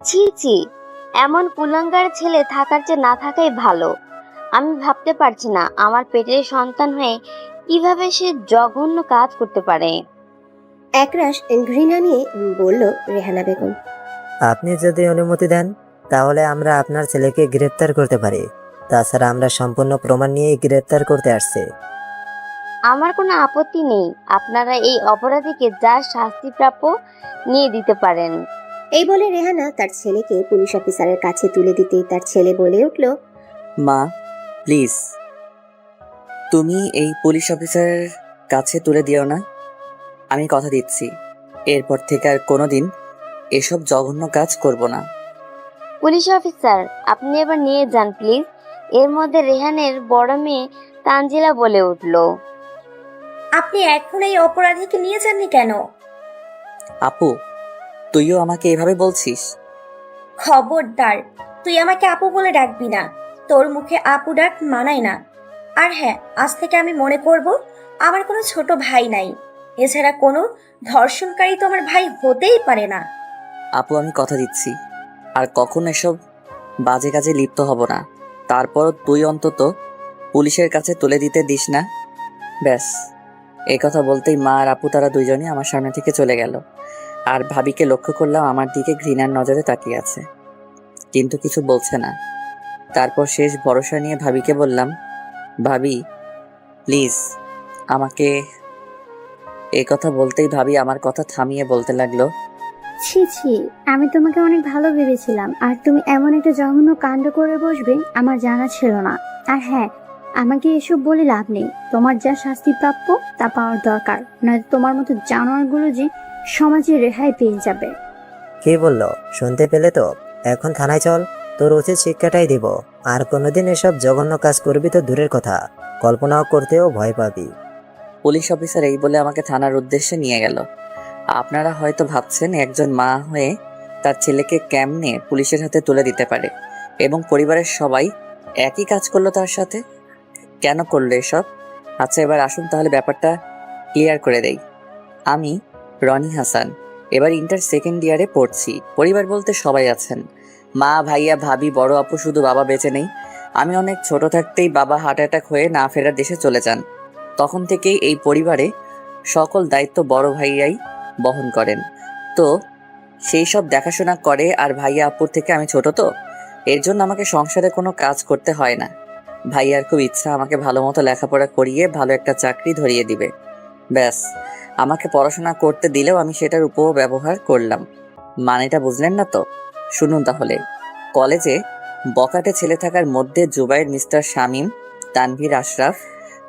ছি ছি, এমন কুলাঙ্গার ছেলে থাকার চেয়ে না থাকাই ভালো। আমি ভাবতে পারছি না আমার পেটের সন্তান হয়ে কিভাবে সে জঘন্য কাজ করতে পারে। একরাশ ঘৃণা নিয়ে বলল রেহানা বেগম। আপনি যদি অনুমতি দেন তাহলে আমরা আপনার ছেলেকে গ্রেপ্তার করতে পারি। তাছাড়া আমরা সম্পূর্ণ প্রমাণ নিয়েই গ্রেপ্তার করতে আসছি। আমার কোনো আপত্তি নেই, আপনারা এই অপরাধীকে যা শাস্তি প্রাপ্য নিয়ে দিতে পারেন। এই বলে রেহানা তার ছেলেকে পুলিশ অফিসারের কাছে তুলে দিতেই তার ছেলে বলে উঠল, মা প্লিজ, তুমি এই পুলিশ অফিসারের কাছে তুলে দিও না। আমি কথা দিচ্ছি এরপর থেকে আর কোনোদিন এসব জঘন্য কাজ করব না। পুলিশ অফিসার, আপনি এবার নিয়ে যান প্লিজ। এর মধ্যে রেহানের বড় মেয়ে তানজিলা বলে উঠল। আপনি এখন এই অপরাধীকে নিয়ে যাননি কেন? আপু, তুইও আমাকে এভাবে বলছিস? খবরদার, তুই আমাকে আপু বলে ডাকবি না। তোর মুখে আপু ডাক মানায় না। আর হ্যাঁ, আজ থেকে আমি মনে করব আমার কোনো ছোট ভাই নাই। এছাড়া কোনো ধর্ষণকারী তো আমার ভাই হতেই পারে না। আপু, আমি কথা দিচ্ছি আর কখনো এসব বাজে কাজে লিপ্ত হব না। তারপরও তুই অন্তত পুলিশের কাছে তুলে দিতে দিস না। ব্যাস, এই কথা বলতেই মা আর আপু তারা দুইজনই আমার সামনে থেকে চলে গেল। আর ভাবিকে লক্ষ্য করলাম আমার দিকে ঘৃণার নজরে তাকিয়ে আছে, কিন্তু কিছু বলছে না। তারপর শেষ ভরসা নিয়ে ভাবিকে বললাম, ভাবি প্লিজ আমাকে। এই কথা বলতেই ভাবি আমার কথা থামিয়ে বলতে লাগলো, ছি ছি, আমি তোমাকে অনেক ভালো ভেবেছিলাম, আর তুমি এমন একটা জঘন্য কাণ্ড করে বসবে আমার জানা ছিল না। আর হ্যাঁ, আমাকে এসব বলে লাভ নেই। তোমার যা শাস্তি প্রাপ্য তা পাওয়ার দরকার, নয়তো তোমার মতো জানোয়ারগুলো যে সমাজে রেহাই পেয়ে যাবে। কে বলল? শুনতে পেলে তো? এখন থানায় চল, তোর উচিত শিক্ষাটাই দিব। আর কোনোদিন এসব জঘন্য কাজ করবি তো দূরের কথা, কল্পনাও করতেও ভয় পাবি। পুলিশ অফিসার এই বলে আমাকে থানার উদ্দেশ্যে নিয়ে গেল। আপনারা হয়তো ভাবছেন একজন মা হয়ে তার ছেলেকে কেমনে পুলিশের হাতে তুলে দিতে পারে, এবং পরিবারের সবাই একই কাজ করলো তার সাথে। কেন করলো এসব? আচ্ছা, এবার আসুন তাহলে ব্যাপারটা ক্লিয়ার করে দেই। আমি রনি হাসান, এবার ইন্টার সেকেন্ড ইয়ারে পড়ছি। পরিবার বলতে সবাই আছেন, মা, ভাইয়া, ভাবি, বড় আপু, শুধু বাবা বেঁচে নেই। আমি অনেক ছোট থাকতেই বাবা হার্ট অ্যাটাক হয়ে না ফেরার দেশে চলে যান। তখন থেকেই এই পরিবারে সকল দায়িত্ব বড় ভাইয়াই বহন করেন। তো সেই সব দেখাশোনা করে। আর ভাইয়া আপুর থেকে আমি ছোট, তো এর জন্য আমাকে সংসারে কোনো কাজ করতে হয় না। ভাইয়ার খুব ইচ্ছা আমাকে ভালো মতো লেখাপড়া করিয়ে ভালো একটা চাকরি ধরিয়ে দিবে। ব্যাস, আমাকে পড়াশোনা করতে দিলেও আমি সেটার উপব্যবহার করলাম। মানেটা বুঝলেন না তো? শুনুন তাহলে। কলেজে বখাটে ছেলে থাকার মধ্যে জুবাইর, মিস্টার শামীম, তানভীর, আশরাফ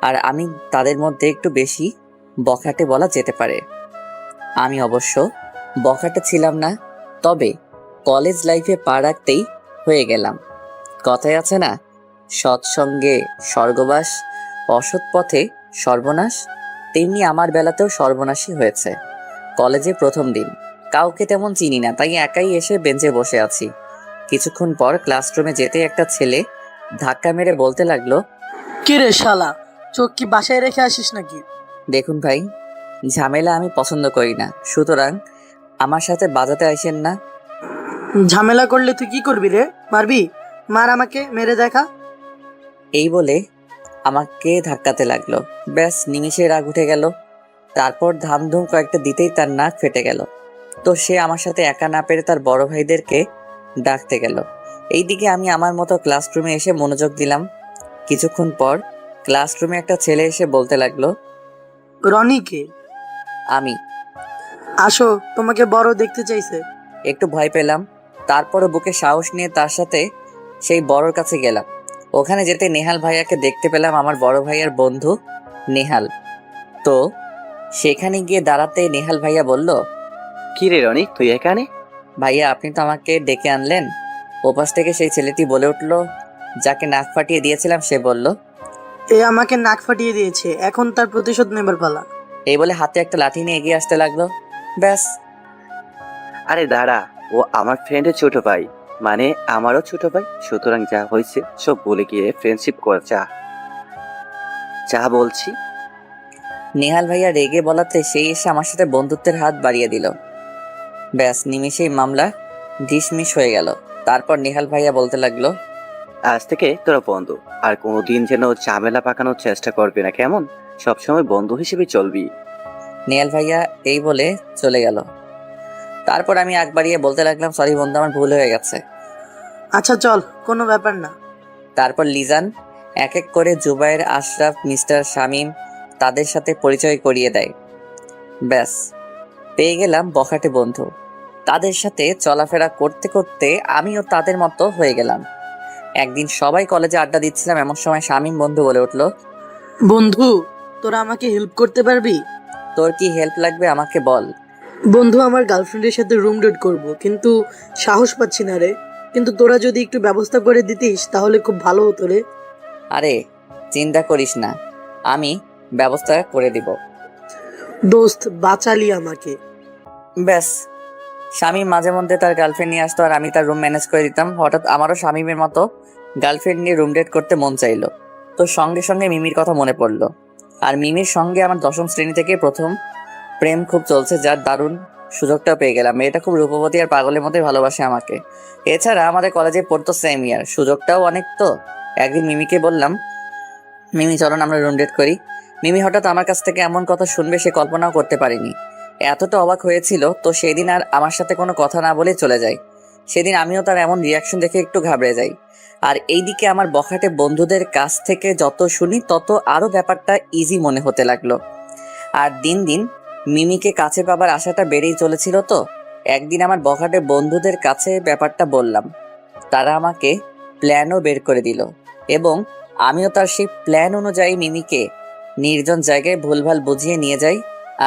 আর আমি তাদের মধ্যে একটু বেশি বখাটে বলা যেতে পারে। আমি অবশ্য বখাটে ছিলাম না, তবে কলেজ লাইফে পা রাখতেই হয়ে গেলাম। কথায় আছে না, সৎসঙ্গে স্বর্গবাস, অসৎ পথে সর্বনাশ। তেমনি আমার বেলাতেও সর্বনাশই হয়েছে। কলেজে প্রথম দিন, কাউকে তেমন চিনি না, তাই একাই এসে বেঞ্চে বসে আছি। কিছুক্ষণ পর ক্লাসরুমে যেতে একটা ছেলে ধাক্কা মেরে বলতে লাগলো, কি রে শালা, চোখ কি বাসায় রেখে আসিস নাকি? দেখুন ভাই, ঝামেলা আমি পছন্দ করি না, সুতরাং আমার সাথে বাজাতে আসেন না। ঝামেলা করলে তুই কি করবি রে? মারবি? মার, আমাকে মেরে দেখা। এই বলে আমাকে ধাক্কাতে লাগলো। ব্যাস, নিমিষে রাগ উঠে গেল। তারপর ধামধুম কয়েকটা দিতেই তার নাক ফেটে গেল। তো সে আমার সাথে একা না পেরে তার বড় ভাইদেরকে ডাকতে গেল। এইদিকে আমি আমার মতো ক্লাসরুমে এসে মনোযোগ দিলাম। কিছুক্ষণ পর ক্লাসরুমে একটা ছেলে এসে বলতে লাগলো, রনিকে আমি। আসো, তোমাকে বড় দেখতে চাইছে। একটু ভয় পেলাম, তারপরও বুকে সাহস নিয়ে তার সাথে সেই বড়র কাছে গেলাম। ওখানে যেতে নেহাল ভাইয়াকে দেখতে পেলাম, আমার বড় ভাইয়ার বন্ধু নেহাল। তো সেখানে গিয়ে দাঁড়াতে নেহাল ভাইয়া বলল, কি রে রনি, তুই এখানে? ভাইয়া আপনি তো আমাকে ডেকে আনলেন। ওপাশ থেকে সেই ছেলেটি বলে উঠল, যাকে নাক ফাটিয়ে দিয়েছিলাম সে বলল, এ আমাকে নাক ফাটিয়ে দিয়েছে, এখন তার প্রতিশোধ নেবার পালা। এই বলে হাতে একটা লাঠি নিয়ে এগিয়ে আসতে লাগলো। ব্যাস। আরে দাঁড়া, ও আমার ফ্রেন্ডের ছোট ভাই, মানে আমারও ছোট ভাই। সুতরাং যা হয়েছে সব বলে গিয়ে ফ্রেন্ডশিপ কর। যা যা বলছি। নেহাল ভাইয়া রেগে বলাতে সেই এসে আমার সাথে বন্ধুত্বের হাত বাড়িয়ে দিল। ব্যাস, নিমেষেই মামলা ডিসমিস হয়ে গেল। তারপর নেহাল ভাইয়া বলতে লাগলো, আজ থেকে তোরা বন্ধু, আর কোনোদিন যেন ঝামেলা পাকানোর চেষ্টা করবি না, কেমন? সবসময় বন্ধু হিসেবে চলবি। নেহাল ভাইয়া এই বলে চলে গেল। তারপর আমি আগ বাড়িয়ে বলতে লাগলাম, সরি বন্ধু, আমার ভুল হয়ে গেছে। আচ্ছা চল, কোনো ব্যাপার না। তারপর লিজান এক এক করে জুবাইর, আশরাফ, মিস্টার শামীম তাদের সাথে পরিচয় করিয়ে দেয়। ব্যাস, পেয়ে গেলাম বখাটে বন্ধু। তাদের সাথে চলাফেরা করতে করতে আমিও তাদের মতো হয়ে গেলাম। একদিন সবাই কলেজে আড্ডা দিচ্ছিলাম, এমন সময় শামীম বন্ধু বলে উঠলো, বন্ধু, তোরা আমাকে হেল্প করতে পারবি? তোর কি হেল্প লাগবে আমাকে বল। বন্ধু, আমার গার্লফ্রেন্ডের সাথে রুম ডেট করব, কিন্তু সাহস পাচ্ছি না রে। কিন্তু তোরা যদি একটু ব্যবস্থা করে দিতিস তাহলে খুব ভালো হতো রে। আরে চিন্তা করিস না, আমি ব্যবস্থা করে দিব। দোস্ত, বাঁচালি আমাকে। ব্যাস, শামীম মাঝে মধ্যে তার গার্লফ্রেন্ড নিয়ে আসতো আর আমি তার রুম ম্যানেজ করে দিতাম। হঠাৎ আমারও শামীমের মতো গার্লফ্রেন্ড নিয়ে রুম ডেট করতে মন চাইলো। তো সঙ্গে সঙ্গে মিমির কথা মনে পড়লো। আর মিমির সঙ্গে আমার 10ম শ্রেণী থেকে প্রথম প্রেম খুব চলছে, যার দারুণ সুযোগটাও পেয়ে গেলাম। মেয়েটা খুব রূপবতী আর পাগলের মতোই ভালোবাসে আমাকে। এছাড়া আমাদের কলেজে পড়তো সেম ইয়ার, সুযোগটাও অনেক। তো একদিন মিমিকে বললাম, মিমি চলো না আমরা রুম ডেট করি। মিমি হঠাৎ আমার কাছ থেকে এমন কথা শুনবে সে কল্পনাও করতে পারিনি। এতটা অবাক হয়েছিল। তো সেদিন আর আমার সাথে কোনো কথা না বলে চলে যায়। সেদিন আমিও তার এমন রিয়াকশন দেখে একটু ঘাবড়ে যাই। আর এইদিকে আমার বখাটে বন্ধুদের কাছ থেকে যত শুনি তত আরো ব্যাপারটা ইজি মনে হতে লাগলো। আর দিন দিন মিমিকে কাছে পাবার আশাটা বেড়েই চলেছিল। তো একদিন আমার বখাটে বন্ধুদের কাছে ব্যাপারটা বললাম। তারা আমাকে প্ল্যানও বের করে দিল এবং আমিও তার সেই প্ল্যান অনুযায়ী মিমিকে নির্জন জায়গায় ভুলভাল বুঝিয়ে নিয়ে যাই।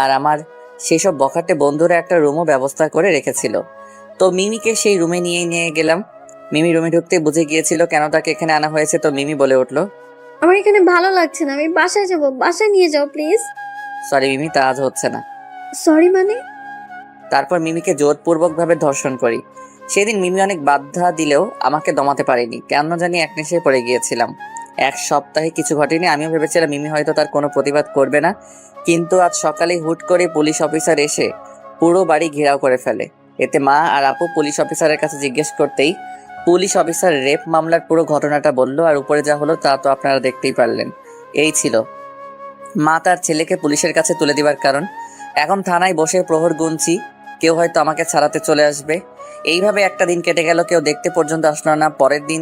আর আমার সেসব বখাটে বন্ধুরা একটা রুমও ব্যবস্থা করে রেখেছিল। তো মিমিকে সেই রুমে নিয়ে গেলাম। মিমি রুমে ঢুকতে বুঝে গিয়েছিল কেন তাকে এখানে আনা হয়েছে। তো মিমি বলে উঠলো, আমার এখানে ভালো লাগছে না, আমি বাসায় যাব, বাসায় নিয়ে যাও প্লিজ। সরি মিমি, তা আজ হচ্ছে না। সরি মানে? তারপর মিমিকে জোরপূর্বকভাবে ধর্ষণ করি। সেদিন মিমি অনেক বাধা দিলেও আমাকে দমাতে পারেনি, কেন জানি এক নেশে পড়ে গিয়েছিলাম। এক সপ্তাহে কিছু ঘটেনি। আমিও ভেবেছিলাম মিমি হয়তো তার কোনো প্রতিবাদ করবে না, কিন্তু আজ সকালে হুট করে পুলিশ অফিসার এসে পুরো বাড়ি ঘেরাও করে ফেলে। এতে মা আর আপু পুলিশ অফিসারের কাছে জিজ্ঞেস করতেই পুলিশ অফিসার রেপ মামলার পুরো ঘটনাটা বলল। আর উপরে যা হলো তা তো আপনারা দেখতেই পারলেন। এই ছিল মা তার ছেলেকে পুলিশের কাছে তুলে দিবার কারণ। এখন থানায় বসে প্রহর গুনছি, কেউ হয়তো আমাকে ছাড়াতে চলে আসবে। এইভাবে একটা দিন কেটে গেল, কেউ দেখতে পর্যন্ত আসলো না। পরের দিন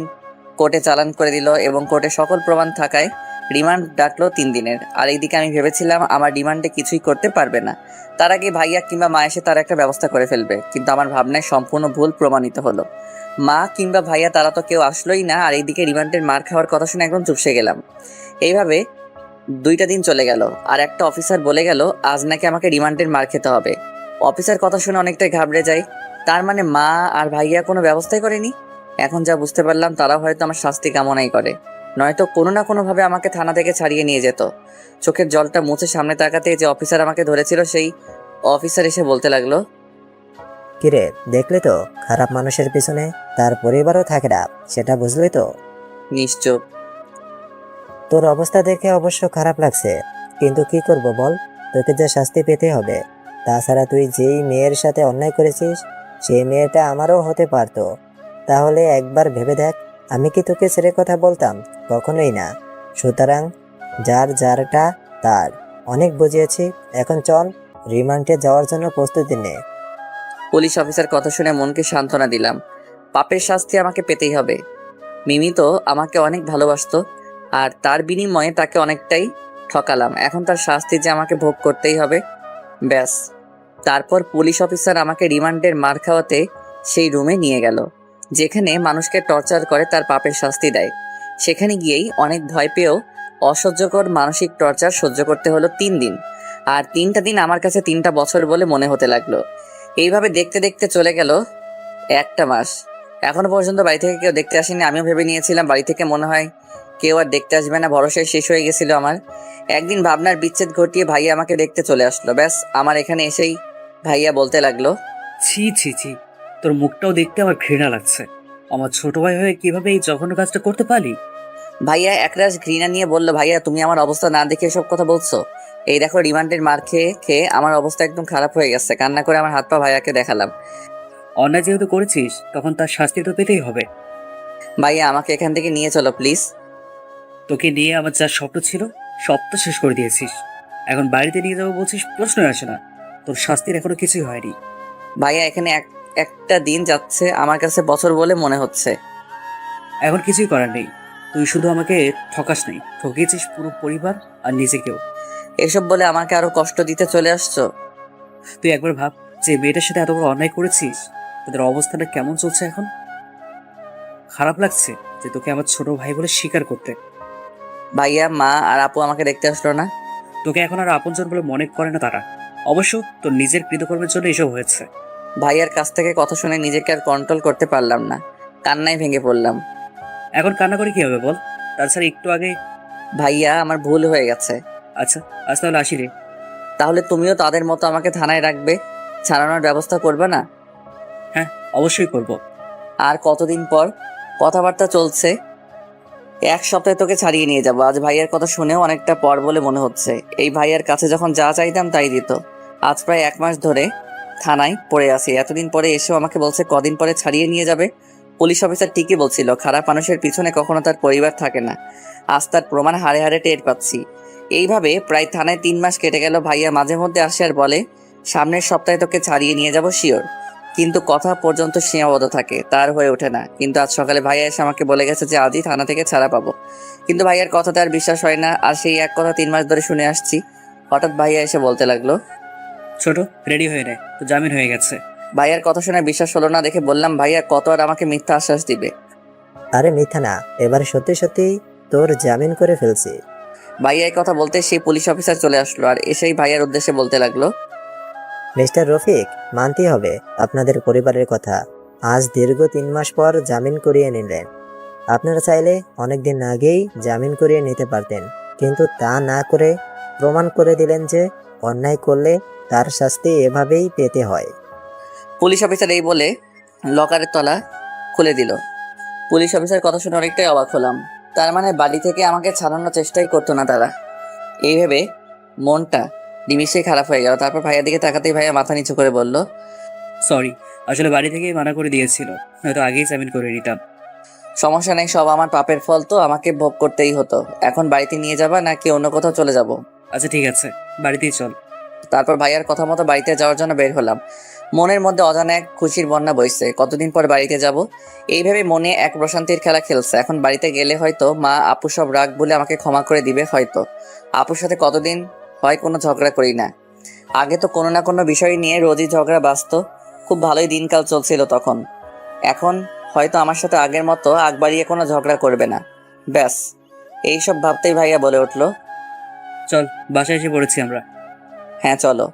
কোর্টে চালান করে দিল এবং কোর্টে সকল প্রমাণ থাকায় রিমান্ড ডাকলো 3 দিনের। আর এইদিকে আমি ভেবেছিলাম আমার রিমান্ডে কিছুই করতে পারবে না, তার আগে ভাইয়া কিংবা মা এসে তার একটা ব্যবস্থা করে ফেলবে। কিন্তু আমার ভাবনায় সম্পূর্ণ ভুল প্রমাণিত হলো। মা কিংবা ভাইয়া তারা তো কেউ আসলোই না। আর এইদিকে রিমান্ডের মার খাওয়ার কথা শুনে একদম চুপসে গেলাম। এইভাবে 2টা দিন চলে গেল। আর একটা অফিসার বলে গেল আজ নাকি আমাকে রিমান্ডের মার খেতে হবে। অফিসার কথা শুনে অনেকটাই ঘাবড়ে যায়। তার মানে মা আর ভাইয়া কোনো ব্যবস্থাই করেনি। এখন যা বুঝতে পারলাম তারাও হয়তো আমার শাস্তি কামনাই করে, নয়তো কোনো না কোনোভাবে আমাকে থানা থেকে ছাড়িয়ে নিয়ে যেত। চোখের জলটা মুছে সামনে তাকাতে যে অফিসার আমাকে ধরেছিল সেই অফিসার এসে বলতে লাগলো, কিরে, দেখলি তো খারাপ মানুষের পিছনে তার পরিবারও থাকে না, সেটা বুঝলি তো? নিশ্চুপ। তোর অবস্থা দেখে অবশ্য খারাপ লাগছে, কিন্তু কি করব বল, তোকে যে শাস্তি পেতে হবে। তাছাড়া তুই যেই মেয়ের সাথে অন্যায় করেছিস সেই মেয়েটা আমারও হতে পারতো। তাহলে একবার ভেবে দেখ, আমি কি তোকে ছেড়ে কথা বলতাম? কখনোই না। সুতরাং যার যারটা তার। অনেক বুঝিয়েছি, এখন চল রিমান্ডে যাওয়ার জন্য প্রস্তুতি নে। পুলিশ অফিসার কথা শুনে মনকে সান্ত্বনা দিলাম। পাপের শাস্তি আমাকে পেতেই হবে। মিমি তো আমাকে অনেক ভালোবাসতো আর তার বিনিময়ে তাকে অনেকটাই ঠকালাম। এখন তার শাস্তি যে আমাকে ভোগ করতেই হবে। ব্যাস, তারপর পুলিশ অফিসার আমাকে রিমান্ডের মার খাওয়াতে সেই রুমে নিয়ে গেল যেখানে মানুষকে টর্চার করে তার পাপের শাস্তি দেয়। সেখানে গিয়েই অনেক ভয় পেয়েও অসহ্যকর মানসিক টর্চার সহ্য করতে হলো 3 দিন। আর 3টা দিন আমার কাছে 3টা বছর বলে মনে হতে লাগলো। এইভাবে দেখতে দেখতে চলে গেল 1টা মাস। এখনো পর্যন্ত বাড়ি থেকে কেউ দেখতে আসেনি। আমিও ভেবে নিয়েছিলাম বাড়ি থেকে মনে হয় কেউ আর দেখতে আসবে না, ভরসায় শেষ হয়ে গেছিল আমার। একদিন ভাবনার বিচ্ছেদ ঘটিয়ে ভাইয়া আমাকে দেখতে চলে আসলো। ব্যাস, আমার এখানে এসেই ভাইয়া বলতে লাগলো, ছি ছি ছি, তোর মুখটাও দেখতে আমার ঘৃণা লাগছে। আমার ছোট ভাই হয়ে কিভাবে এই জঘন্য কাজটা করতে পারি? ভাইয়া একরাশ ঘৃণা নিয়ে বলল, ভাইয়া তুমি আমার অবস্থা না দেখে এসব কথা বলছো? এই দেখো রিমান্ডের মার খেয়ে খেয়ে আমার অবস্থা একদম খারাপ হয়ে গেছে। কান্না করে আমার হাত পা ভাইয়াকে দেখালাম। অন্যায় যেহেতু করেছিস তখন তার শাস্তি তো পেতেই হবে। ভাইয়া আমাকে এখান থেকে নিয়ে চলো প্লিজ। তোকে নিয়ে আমার যা স্বপ্ন ছিল সব তো শেষ করে দিয়েছিস। এখন বাড়িতে নিয়ে যাবো বলছিস, প্রশ্নই আসে না। তোর শাস্তির এখনো কিছুই হয়নি। ভাইয়া এখানে একটা দিন যাচ্ছে আমার কাছে বছর বলে মনে হচ্ছে। এখন কিছুই করার নেই। তুই শুধু আমাকে ঠকাস নাই, ঠকিয়েছিস পুরো পরিবার আর নিজেকেও। এসব বলে আমাকে আরো কষ্ট দিতে চলে আসছো। তুই একবার ভাব, যে মেয়েটার সাথে এত বড় অন্যায় করেছিস তোদের অবস্থাটা কেমন চলছে এখন। খারাপ লাগছে যে তোকে আমার ছোট ভাই বলে স্বীকার করতে। ভাইয়া মা আর আপু আমাকে দেখতে আসলো না। তোকে এখন আর আপনজন বলে মনে করে না তারা। অবশ্য তোর নিজের কৃতকর্মের জন্য এসব হয়েছে। ভাইয়ার কাছ থেকে কথা শুনে নিজেকে আর কন্ট্রোল করতে পারলাম না, কান্নায় ভেঙে পড়লাম। এখন কান্না করে কি হবে বল? তাছাড়া একটু আগে। ভাইয়া আমার ভুল হয়ে গেছে। আচ্ছা আজ তাহলে আসি রে। তাহলে তুমিও তাদের মতো আমাকে থানায় রাখবে, ছাড়ানোর ব্যবস্থা করবে না? হ্যাঁ, অবশ্যই করব। আর কতদিন পর? কথাবার্তা চলছে, এক সপ্তাহে তোকে ছাড়িয়ে নিয়ে যাবো। আজ ভাইয়ার কথা শুনেও অনেকটা পর বলে মনে হচ্ছে। এই ভাইয়ার কাছে যখন যা চাইতাম তাই দিত। আজ প্রায় 1 মাস ধরে থানায় পড়ে আছি, এতদিন পরে এসেও আমাকে বলছে কদিন পরে ছাড়িয়ে নিয়ে যাবে। পুলিশ অফিসার ঠিকই বলছিল, খারাপ মানুষের পিছনে কখনো তার পরিবার থাকে না। আজ তার প্রমাণ হাড়ে হাড়ে টের পাচ্ছি। এইভাবে প্রায় থানায় 3 মাস কেটে গেল। ভাইয়া মাঝে মধ্যে আসে আর বলে সামনের সপ্তাহে তোকে ছাড়িয়ে নিয়ে যাব শিওর, কিন্তু কথা পর্যন্ত সীমাবদ্ধ থাকে, তার হয়ে ওঠে না। কিন্তু আজ সকালে ভাইয়া এসে আমাকে বলে গেছে যে আজই থানা থেকে ছাড়া পাবো। কিন্তু ভাইয়ার কথাতে আর বিশ্বাস হয় না, আর সেই এক কথা 3 মাস ধরে শুনে আসছি। হঠাৎ ভাইয়া এসে বলতে লাগলো, ছোট, রেডি হয়ে নে, তো জামিন হয়ে গেছে। ভাইয়ার কথা শুনে বিশ্বাস হলো না দেখে বললাম, ভাইয়া কত আর আমাকে মিথ্যা আশ্বাস দিবে? আরে মিথ্যা না, এবার সত্যি সত্যি তোর জামিন করে ফেলছি। ভাইয়া এই কথা বলতে সেই পুলিশ অফিসার চলে আসলো আর এসেই ভাইয়ার উদ্দেশ্যে বলতে লাগলো, মিস্টার রফিক, মানতেই হবে আপনাদের পরিবারের কথা। আজ দীর্ঘ 3 মাস পর জামিন করিয়ে নিলেন। আপনারা চাইলে অনেকদিন আগেই জামিন করিয়ে নিতে পারতেন, কিন্তু তা না করে প্রমাণ করে দিলেন যে অন্যায় করলে তার শাস্তি এভাবেই পেতে হয়। পুলিশ অফিসার এই বলে লকারের তলা খুলে দিল। পুলিশ অফিসার কথা শুনে অনেকটাই অবাক হলাম। তার মানে বাড়ি থেকে আমাকে ছাড়ানোর চেষ্টাই করতো না তারা। এই ভেবে মনটা নিমিষেই খারাপ হয়ে গেল। তারপর ভাইয়ার দিকে তাকাতেই ভাইয়া মাথা নিচু করে বলল, সরি, আসলে বাড়ি থেকেই মানা করে দিয়েছিল, নয়তো আগেই জামিন করে নিতাম। সমস্যা নেই, সব আমার পাপের ফল, তো আমাকে ভোগ করতেই হতো। এখন বাড়িতে নিয়ে যাবা নাকি অন্য কোথাও চলে যাব? আচ্ছা ঠিক আছে, বাড়িতেই চল। তারপর ভাইয়ার কথা মতো বাড়িতে যাওয়ার জন্য বের হলাম। মনের মধ্যে অজানা এক খুশির বন্যা বইছে। কতদিন পর বাড়িতে যাব, এইভাবে মনে এক প্রশান্তির খেলা খেলছে। এখন বাড়িতে গেলে হয়তো মা আপু সব রাগ বলে আমাকে ক্ষমা করে দিবে। হয়তো আপুর সাথে কতদিন হয় কোনো ঝগড়া করি না। আগে তো কোনো না কোনো বিষয় নিয়ে রোজই ঝগড়া বাজতো। খুব ভালোই দিনকাল চলছিল তখন। এখন হয়তো আমার সাথে আগের মতো আগ বাড়িয়ে কোনো ঝগড়া করবে না। ব্যাস, এইসব ভাবতেই ভাইয়া বলে উঠলো, চল, বাসায় এসে পড়েছি আমরা। হ্যাঁ চলো।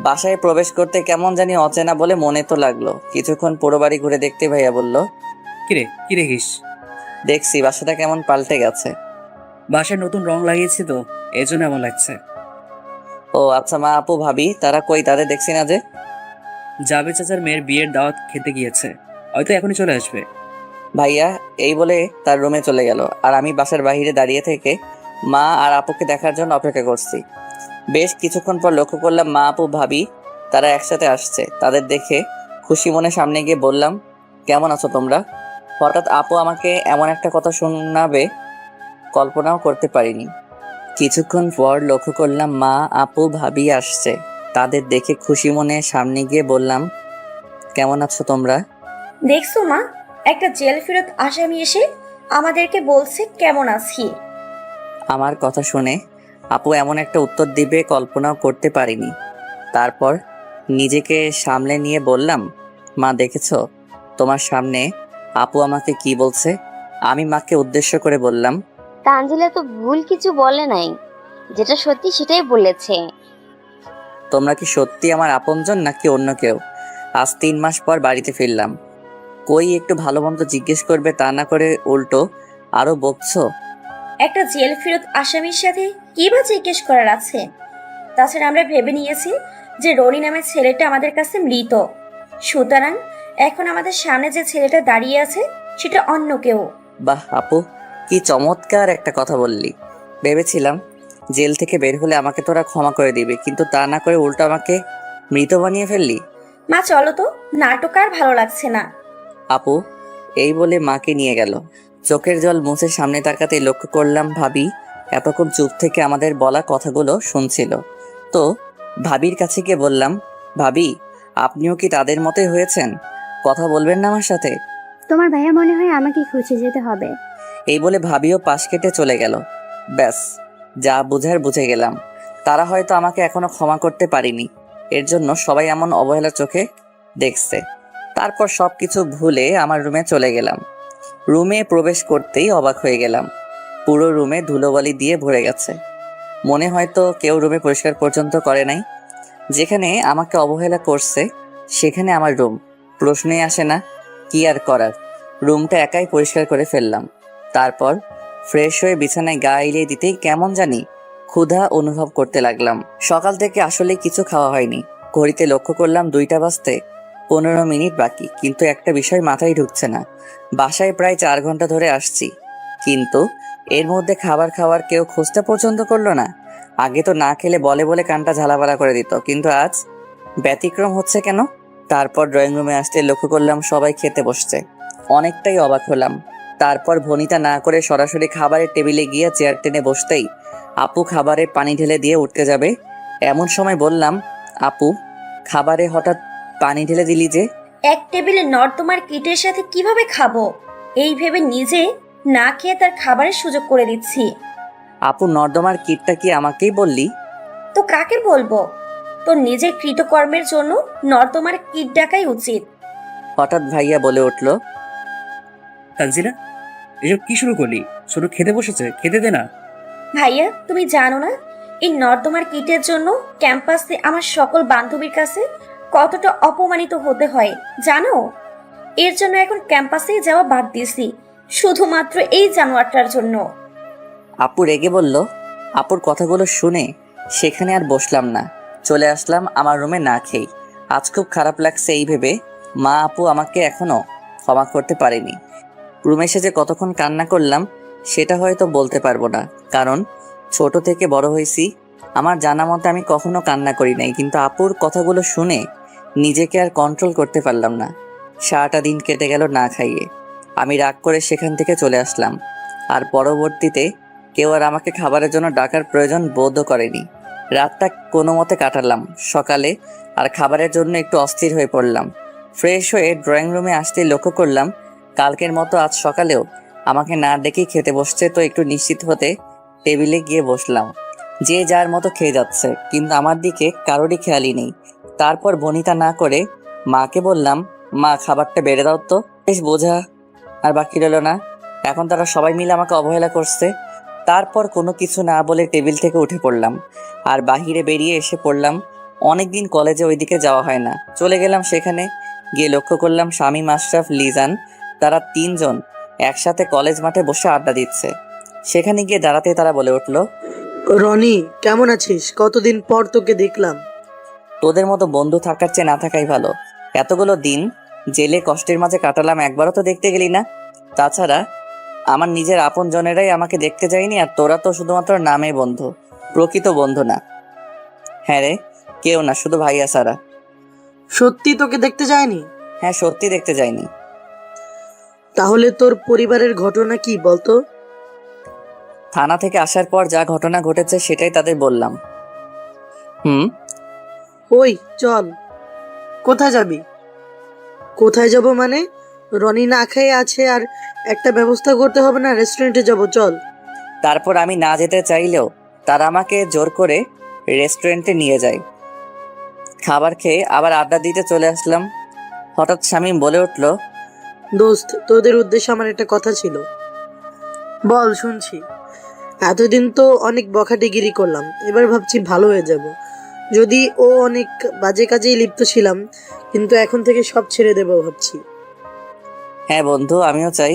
বাসায় প্রবেশ করতে কেমন জানি অচেনা বলে মনে তো লাগলো। কিছুক্ষণ পুরো বাড়ি ঘুরে দেখতে ভাইয়া বলল, কিরে, কি দেখিস? দেখছি বাসাটা কেমন পাল্টে গেছে। বাসায় নতুন রং লাগিয়েছি তো, এই জন্য এমন লাগছে। ও আচ্ছা, মা আপু ভাবি তারা কই? তাদের দেখছি না যে। জাবেদ চাচার মেয়ের বিয়ের দাওয়াত খেতে গিয়েছে, হয়তো এখনই চলে আসবে। ভাইয়া এই বলে তার রুমে চলে গেল, আর আমি বাসার বাইরে দাঁড়িয়ে থেকে মা আর আপুকে দেখার জন্য অপেক্ষা করছি। বেশ কিছুক্ষণ পর লক্ষ্য করলাম মা আপু ভাবি তারা একসাথে আসছে। তাদের দেখে খুশি মনে সামনে গিয়ে বললাম, কেমন আছো তোমরা? হঠাৎ আপু আমাকে এমন একটা কথা শোনাবে কল্পনাও করতে পারিনি। কিছুক্ষণ পর লক্ষ্য করলাম মা আপু ভাবি আসছে। তাদের দেখে খুশি মনে সামনে গিয়ে বললাম, কেমন আছো তোমরা? দেখছো মা, একটা জেল ফেরত আসামি এসে আমাদেরকে বলছে কেমন আছি। আমার কথা শুনে আপু এমন একটা উত্তর দিবে কল্পনাও করতে পারিনি। তারপর নিজেকে সামলে নিয়ে বললাম, মা দেখেছো তোমার সামনে আপু আমাকে কি বলছে? আমি মাকে উদ্দেশ্য করে বললাম, তানজিলা তো ভুল কিছু বলে নাই, যেটা সত্যি সেটাই বলেছে। তোমরা কি সত্যি আমার আপনজন নাকি অন্য কেউ? আজ 3 মাস পর বাড়িতে ফিরলাম, কই একটু ভালো মন্দ জিজ্ঞেস করবে তা না করে উল্টো আরো বকছো। একটা জেল ফেরত আসামির সাথে কি বা জিজ্ঞেস করার আছে? তাছাড়া আমরা ভেবে নিয়েছি যে রনি নামের ছেলেটা আমাদের কাছে মৃত, সুতরাং এখন আমাদের সামনে যে ছেলেটা দাঁড়িয়ে আছে সেটা অন্য কেউ। বাহ আপু, কি চমৎকার একটা কথা বললি। ভেবেছিলাম জেল থেকে বের হলে আমাকে তোরা ক্ষমা করে দিবে, কিন্তু তা না করে উল্টো আমাকে মৃত বানিয়ে ফেললি। মা চলো তো, নাটক আর ভালো লাগছে না। আপু এই বলে মাকে নিয়ে গেল। চোখের জল মুছে সামনে তাকাতে লক্ষ্য করলাম ভাবি এতক্ষণ চুপ থেকে আমাদের বলা কথাগুলো শুনছিল। তো ভাবির কাছে গিয়ে বললাম, ভাবি আপনিও কি তাদের মতোই হয়েছেন? কথা বলবেন না আমার সাথে? তোমার ভাইয়া মনে হয় আমাকে খুঁজে যেতে হবে। এই বলে ভাবিও পাশ কেটে চলে গেল। ব্যাস, যা বুঝার বুঝে গেলাম। তারা হয়তো আমাকে এখনো ক্ষমা করতে পারিনি, এর জন্য সবাই এমন অবহেলার চোখে দেখছে। তারপর সবকিছু ভুলে আমার রুমে চলে গেলাম। রুমে প্রবেশ করতেই অবাক হয়ে গেলাম, পুরো রুমে ধুলোবালি দিয়ে ভরে গেছে। মনে হয়তো কেউ রুমে পরিষ্কার পর্যন্ত করে নাই। যেখানে আমাকে অবহেলা করছে সেখানে আমার রুম, প্রশ্নই আসে না। কি আর করার, রুমটা একাই পরিষ্কার করে ফেললাম। তারপর ফ্রেশ হয়ে বিছানায় গা এলিয়ে দিতেই কেমন জানি ক্ষুধা অনুভব করতে লাগলাম। সকাল থেকে আসলে কিছু খাওয়া হয়নি। ঘড়িতে লক্ষ্য করলাম 2টা বাজতে 15 মিনিট বাকি, কিন্তু একটা বিষয় মাথায় ঢুকছে না। বাসায় প্রায় 4 ঘন্টা ধরে আসছি, কিন্তু এর মধ্যে খাবার খাওয়ার কেউ খোঁজটা পর্যন্ত করলো না। আগে তো না খেলে বলে বলে কানটা ঝালাপালা করে দিত, কিন্তু আজ ব্যতিক্রম হচ্ছে কেন? তারপর ড্রয়িং রুমে আসতে লক্ষ্য করলাম সবাই খেতে বসছে। অনেকটাই অবাক হলাম। তারপর ভনিতা না করে সরাসরি খাবারের টেবিলে গিয়ে চেয়ার টেনে বসতেই আপু খাবারে পানি ঢেলে দিয়ে উঠতে যাবে, এমন সময় বললাম, আপু খাবারে হঠাৎ পানি ঢেলে দিলি যে? এক টেবিলে নর্দমার কিটের সাথে কিভাবে খাবো এই ভেবে নিজে না খেয়ে তার খাবারের সুযোগ করে দিচ্ছি। আপু নর্দমার কিটটা কি আমাকেই বললি? তো কাকে বলবো? তোর নিজের কৃতকর্মের জন্য নর্দমার কিট ডাকাই উচিত। হঠাৎ ভাইয়া বলে উঠল, তানজিলা, এসব কি শুরু করলি? ছোট খেতে বসেছে, খেতে দে না। ভাইয়া তুমি জানো না এই নর্দমার কিটের জন্য ক্যাম্পাসে আমার সকল বান্ধবীর কাছে কতটা অপমানিত হতে হয় জানো? এর জন্য এখন ক্যাম্পাসেই যাওয়া বাদ দিয়েছি, শুধুমাত্র এই জানোয়ারটার জন্য। আপু রেগে বলল। আপুর কথাগুলো শুনে সেখানে আর বসলাম না, চলে আসলাম আমার রুমে না খেয়ে। আজ খুব খারাপ লাগছে এই ভেবে মা আপু আমাকে এখনো ক্ষমা করতে পারেনি। রুমে এসে যে কতক্ষণ কান্না করলাম সেটা হয়তো বলতে পারবো না, কারণ ছোট থেকে বড় হয়েছি। আমার জানা মতে আমি কখনো কান্না করি নাই, কিন্তু আপুর কথাগুলো শুনে নিজেকে আর কন্ট্রোল করতে পারলাম না। সারাটা দিন কেটে গেল না খাইয়ে। আমি রাগ করে সেখান থেকে চলে আসলাম, আর পরবর্তীতে কেউ আর আমাকে খাবারের জন্য ডাকার প্রয়োজন বোধও করেনি। রাতটা কোনো মতে কাটালাম। সকালে আর খাবারের জন্য একটু অস্থির হয়ে পড়লাম। ফ্রেশ হয়ে ড্রয়িং রুমে আসতেই লক্ষ্য করলাম কালকের মতো আজ সকালেও আমাকে না ডেকেই খেতে বসছে। তো একটু নিশ্চিত হতে টেবিলে গিয়ে বসলাম। যে যার মতো খেয়ে যাচ্ছে, কিন্তু আমার দিকে কারোরই খেয়ালই নেই। তারপর বনিতা না করে মাকে বললাম, মা খাবারটা বেড়ে দাও তো। বেশ বোঝা আর বাকি রইল না, এখন তারা সবাই মিলে আমাকে অবহেলা করছে। তারপর কোনো কিছু না বলে টেবিল থেকে উঠে পড়লাম আর বাহিরে বেরিয়ে এসে পড়লাম। অনেকদিন কলেজে ওইদিকে যাওয়া হয় না, চলে গেলাম সেখানে। গিয়ে লক্ষ্য করলাম শামীম, আশরাফ, লিজান তারা 3 জন একসাথে কলেজ মাঠে বসে আড্ডা দিচ্ছে। সেখানে গিয়ে দাঁড়াতে তারা বলে উঠল, রনি কেমন আছিস? কতদিন পর তোকে দেখলাম। তোদের মতো বন্ধু থাকার চেয়ে না থাকাই ভালো। এতগুলো দিন জেলে কষ্টের মাঝে কাটালাম, একবারও তো দেখতে গেলি না। তাছাড়া আমার নিজের আপন জনেরাই আমাকে দেখতে যায়নি, আর তোরা তো শুধুমাত্র নামে বন্ধু, প্রকৃত বন্ধু না। হ্যাঁ রে, কেউ না, শুধু ভাইয়া সারা। সত্যি তোকে দেখতে যায়নি? হ্যাঁ, সত্যি দেখতে যায়নি। তাহলে তোর পরিবারের ঘটনা কি বলতো? থানা থেকে আসার পর যা ঘটনা ঘটেছে সেটাই তাদের বললাম। ওই চল। কোথায় যাবি? কোথায় যাব মানে? রনি না খেয়ে আছে, আর একটা ব্যবস্থা করতে হবে না? রেস্টুরেন্টে যাব, চল। তারপর আমি না যেতে চাইলেও তারা আমাকে জোর করে রেস্টুরেন্টে নিয়ে যায়। খাবার খেয়ে আবার আড্ডা দিতে চলে আসলাম। হঠাৎ শামীম বলে উঠল, দোস্ত, তোদের উদ্দেশ্যে আমার একটা কথা ছিল। বল, শুনছি। এতদিন তো অনেক বখাটেগিরি করলাম, এবার ভাবছি ভালো হয়ে যাব। যদি ও অনেক বাজে কাজেই লিপ্ত ছিলাম, কিন্তু এখন থেকে সব ছেড়ে দেবো ভাবছি। হ্যাঁ বন্ধু, আমিও চাই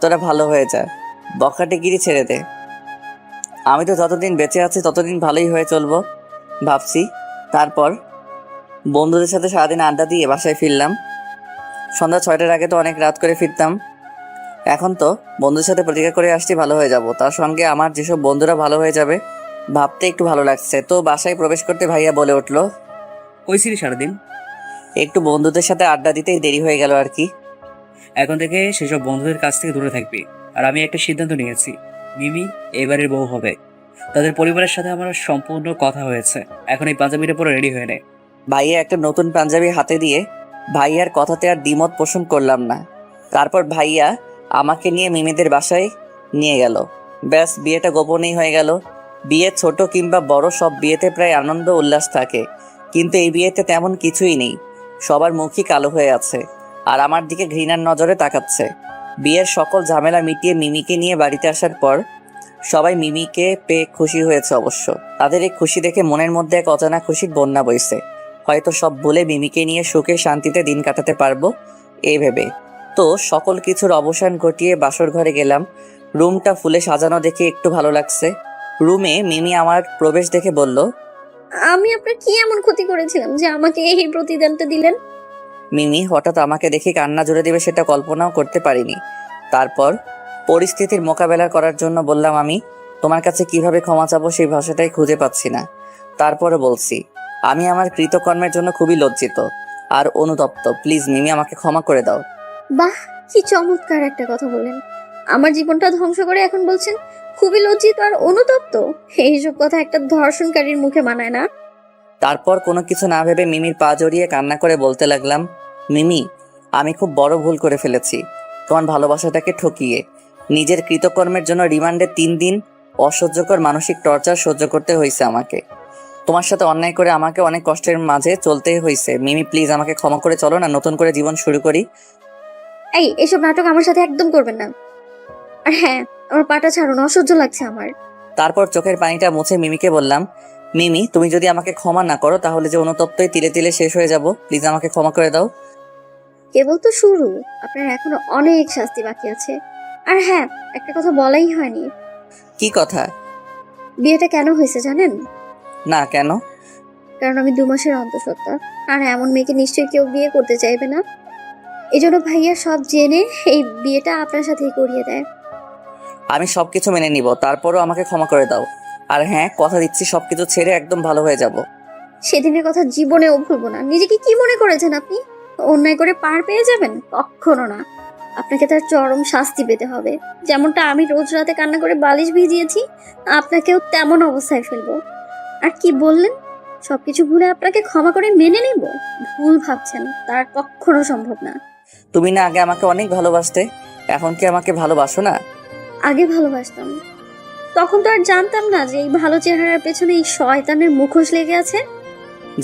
তোরা ভালো হয়ে যা, বখাটেগিরি ছেড়ে দে। আমি তো যতদিন বেঁচে আছি ততদিন ভালোই হয়ে চলবো ভাবছি। তারপর বন্ধুদের সাথে সারাদিন আড্ডা দিয়ে বাসায় ফিরলাম। সন্ধ্যা 6টার আগে তো অনেক রাত করে ফিরতাম। এখন তো বন্ধুদের সাথে প্রতিজ্ঞা করে আসছি ভালো হয়ে যাব, তার সঙ্গে আমার যেসব বন্ধুরা ভালো হয়ে যাবে ভাবতে একটু ভালো লাগছে। তো বাসায় প্রবেশ করতে ভাইয়া বলে উঠল, কই ছিলি সারাদিন? একটু বন্ধুদের সাথে আড্ডা দিতেই দেরি হয়ে গেল আর কি। এখন থেকে সেসব বন্ধুদের কাছ থেকে দূরে থাকবি। আর আমি একটা সিদ্ধান্ত নিয়েছি, মিমি এবারের বউ হবে। তাদের পরিবারের সাথে আমার সম্পূর্ণ কথা হয়েছে। এখন এই পাঞ্জাবিটা পরে রেডি হয়ে নে। ভাইয়া একটা নতুন পাঞ্জাবি হাতে দিয়ে ভাইয়ার কথাতে আর দ্বিমত পোষণ করলাম না। তারপর ভাইয়া আমাকে নিয়ে মিমিদের বাসায় নিয়ে গেল। ব্যাস, বিয়েটা গোপনেই হয়ে গেল। বিয়ে ছোট কিংবা বড়, সব বিয়েতে প্রায় আনন্দ উল্লাস থাকে, কিন্তু এই বিয়েতে তেমন কিছুই নেই। সবার মুখই কালো হয়ে আছে আর আমার দিকে ঘৃণার নজরে তাকাচ্ছে। বিয়ের সকল ঝামেলা মিটিয়ে মিমিকে নিয়ে বাড়িতে আসার পর সবাই মিমিকে পেয়ে খুশি হয়েছে। অবশ্য তাদের এই খুশি দেখে মনের মধ্যে এক অজানা খুশির বন্যা বইছে। হয়তো সব বলে মিমিকে নিয়ে সুখে শান্তিতে দিন কাটাতে পারবো এই ভেবে। তো সকল কিছুর অবসান ঘটিয়ে বাসর ঘরে গেলাম। রুমটা ফুলে সাজানো দেখে একটু ভালো লাগছে। রুমে মিমি আমার প্রবেশ দেখে বলল, আমি আপনার কি এমন ক্ষতি করেছিলাম যে আমাকে এই প্রতিদানটা দিলেন? মিমি হঠাৎ আমাকে দেখে কান্না জুড়ে দেবে সেটা কল্পনাও করতে পারিনি। তারপর পরিস্থিতির মোকাবেলা করার জন্য বললাম, আমি তোমার কাছে কিভাবে ক্ষমা চাবো সেই ভাষাটাই খুঁজে পাচ্ছি না। তারপরে বলছি, আমি আমার কৃতকর্মের জন্য খুবই লজ্জিত আর অনুতপ্ত। প্লিজ মিমি, আমাকে ক্ষমা করে দাও। বাহ, কি চমৎকার একটা কথা বলেন। আমার জীবনটা ধ্বংস করে এখন বলছেন খুবই লজ্জিত আর অনুতপ্ত। এইসব কথা একটা ধর্ষণকারীর মুখে মানায় না। তারপর কোনো কিছু না ভেবে মিমির পা জড়িয়ে কান্না করে বলতে লাগলাম, মিমি, আমি খুব বড় ভুল করে ফেলেছি। তোমার ভালোবাসাটাকে ঠকিয়ে নিজের কৃতকর্মের জন্য রিমান্ডে 3 দিন অসহ্যকর মানসিক টর্চার সহ্য করতে হয়েছে আমাকে। তোমার সাথে অন্যায় করে আমাকে অনেক কষ্টের মাঝে চলতেই হয়েছে। মিমি প্লিজ আমাকে ক্ষমা করে চলো না, নতুন করে জীবন শুরু করি। এই এসব নাটক আমার সাথে একদম করবেন না। আর হ্যাঁ, আমার পাটা ছাড়ুন, অসহ্য লাগছে আমার। তারপর চোখের পানিটা মুছে মিমিকে বললাম, মিমি তুমি যদি আমাকে ক্ষমা না করো তাহলে যে অনুতপ্তই তিলে তিলে শেষ হয়ে যাব। প্লিজ আমাকে ক্ষমা করে দাও। কেবল তো শুরু, আপনার এখনো অনেক শাস্তি বাকি আছে। আর হ্যাঁ, একটা কথা বলাই হয়নি। কি কথা? বিয়েটা কেন হয়েছে জানেন? না, কেন? কারণ আমি 2 মাসের অন্তঃসত্ত্বা, আর এমন মেয়েকে নিশ্চয়ই কেউ বিয়ে করতে চাইবে না। এজন্য ভাইয়া সব জেনে এই বিয়েটা আপনার সাথেই করিয়ে দেয়। আমি সবকিছু মেনে নিব, তারপরও আমাকে ক্ষমা করে দাও। আর হ্যাঁ, কথা দিচ্ছি সবকিছু ছেড়ে একদম ভালো হয়ে যাব। সেদিনের কথা জীবনেও ভুলবো না। নিজেকে কি মনে করেছেন আপনি? অন্যায় করে পার পেয়ে যাবেন? কখনো না। আপনাকে তার চরম শাস্তি পেতে হবে। যেমনটা আমি রোজ রাতে কান্না করে বালিশ ভিজিয়েছি, আপনাকেও তেমন অবস্থায় ফেলবো। আর কি বললেন? সবকিছু ভুলে আপনাকে ক্ষমা করে মেনে নেব? ভুল ভাবছেন, তার কখনো সম্ভব না। তুমি না আগে আমাকে অনেক ভালোবাসতে, এখন কি আমাকে ভালোবাসো না? আগে ভালোবাসতাম, তখন তো আর জানতাম না যে এই ভালো চেহারার পেছনে এই শয়তানের মুখোশ লেগে আছে।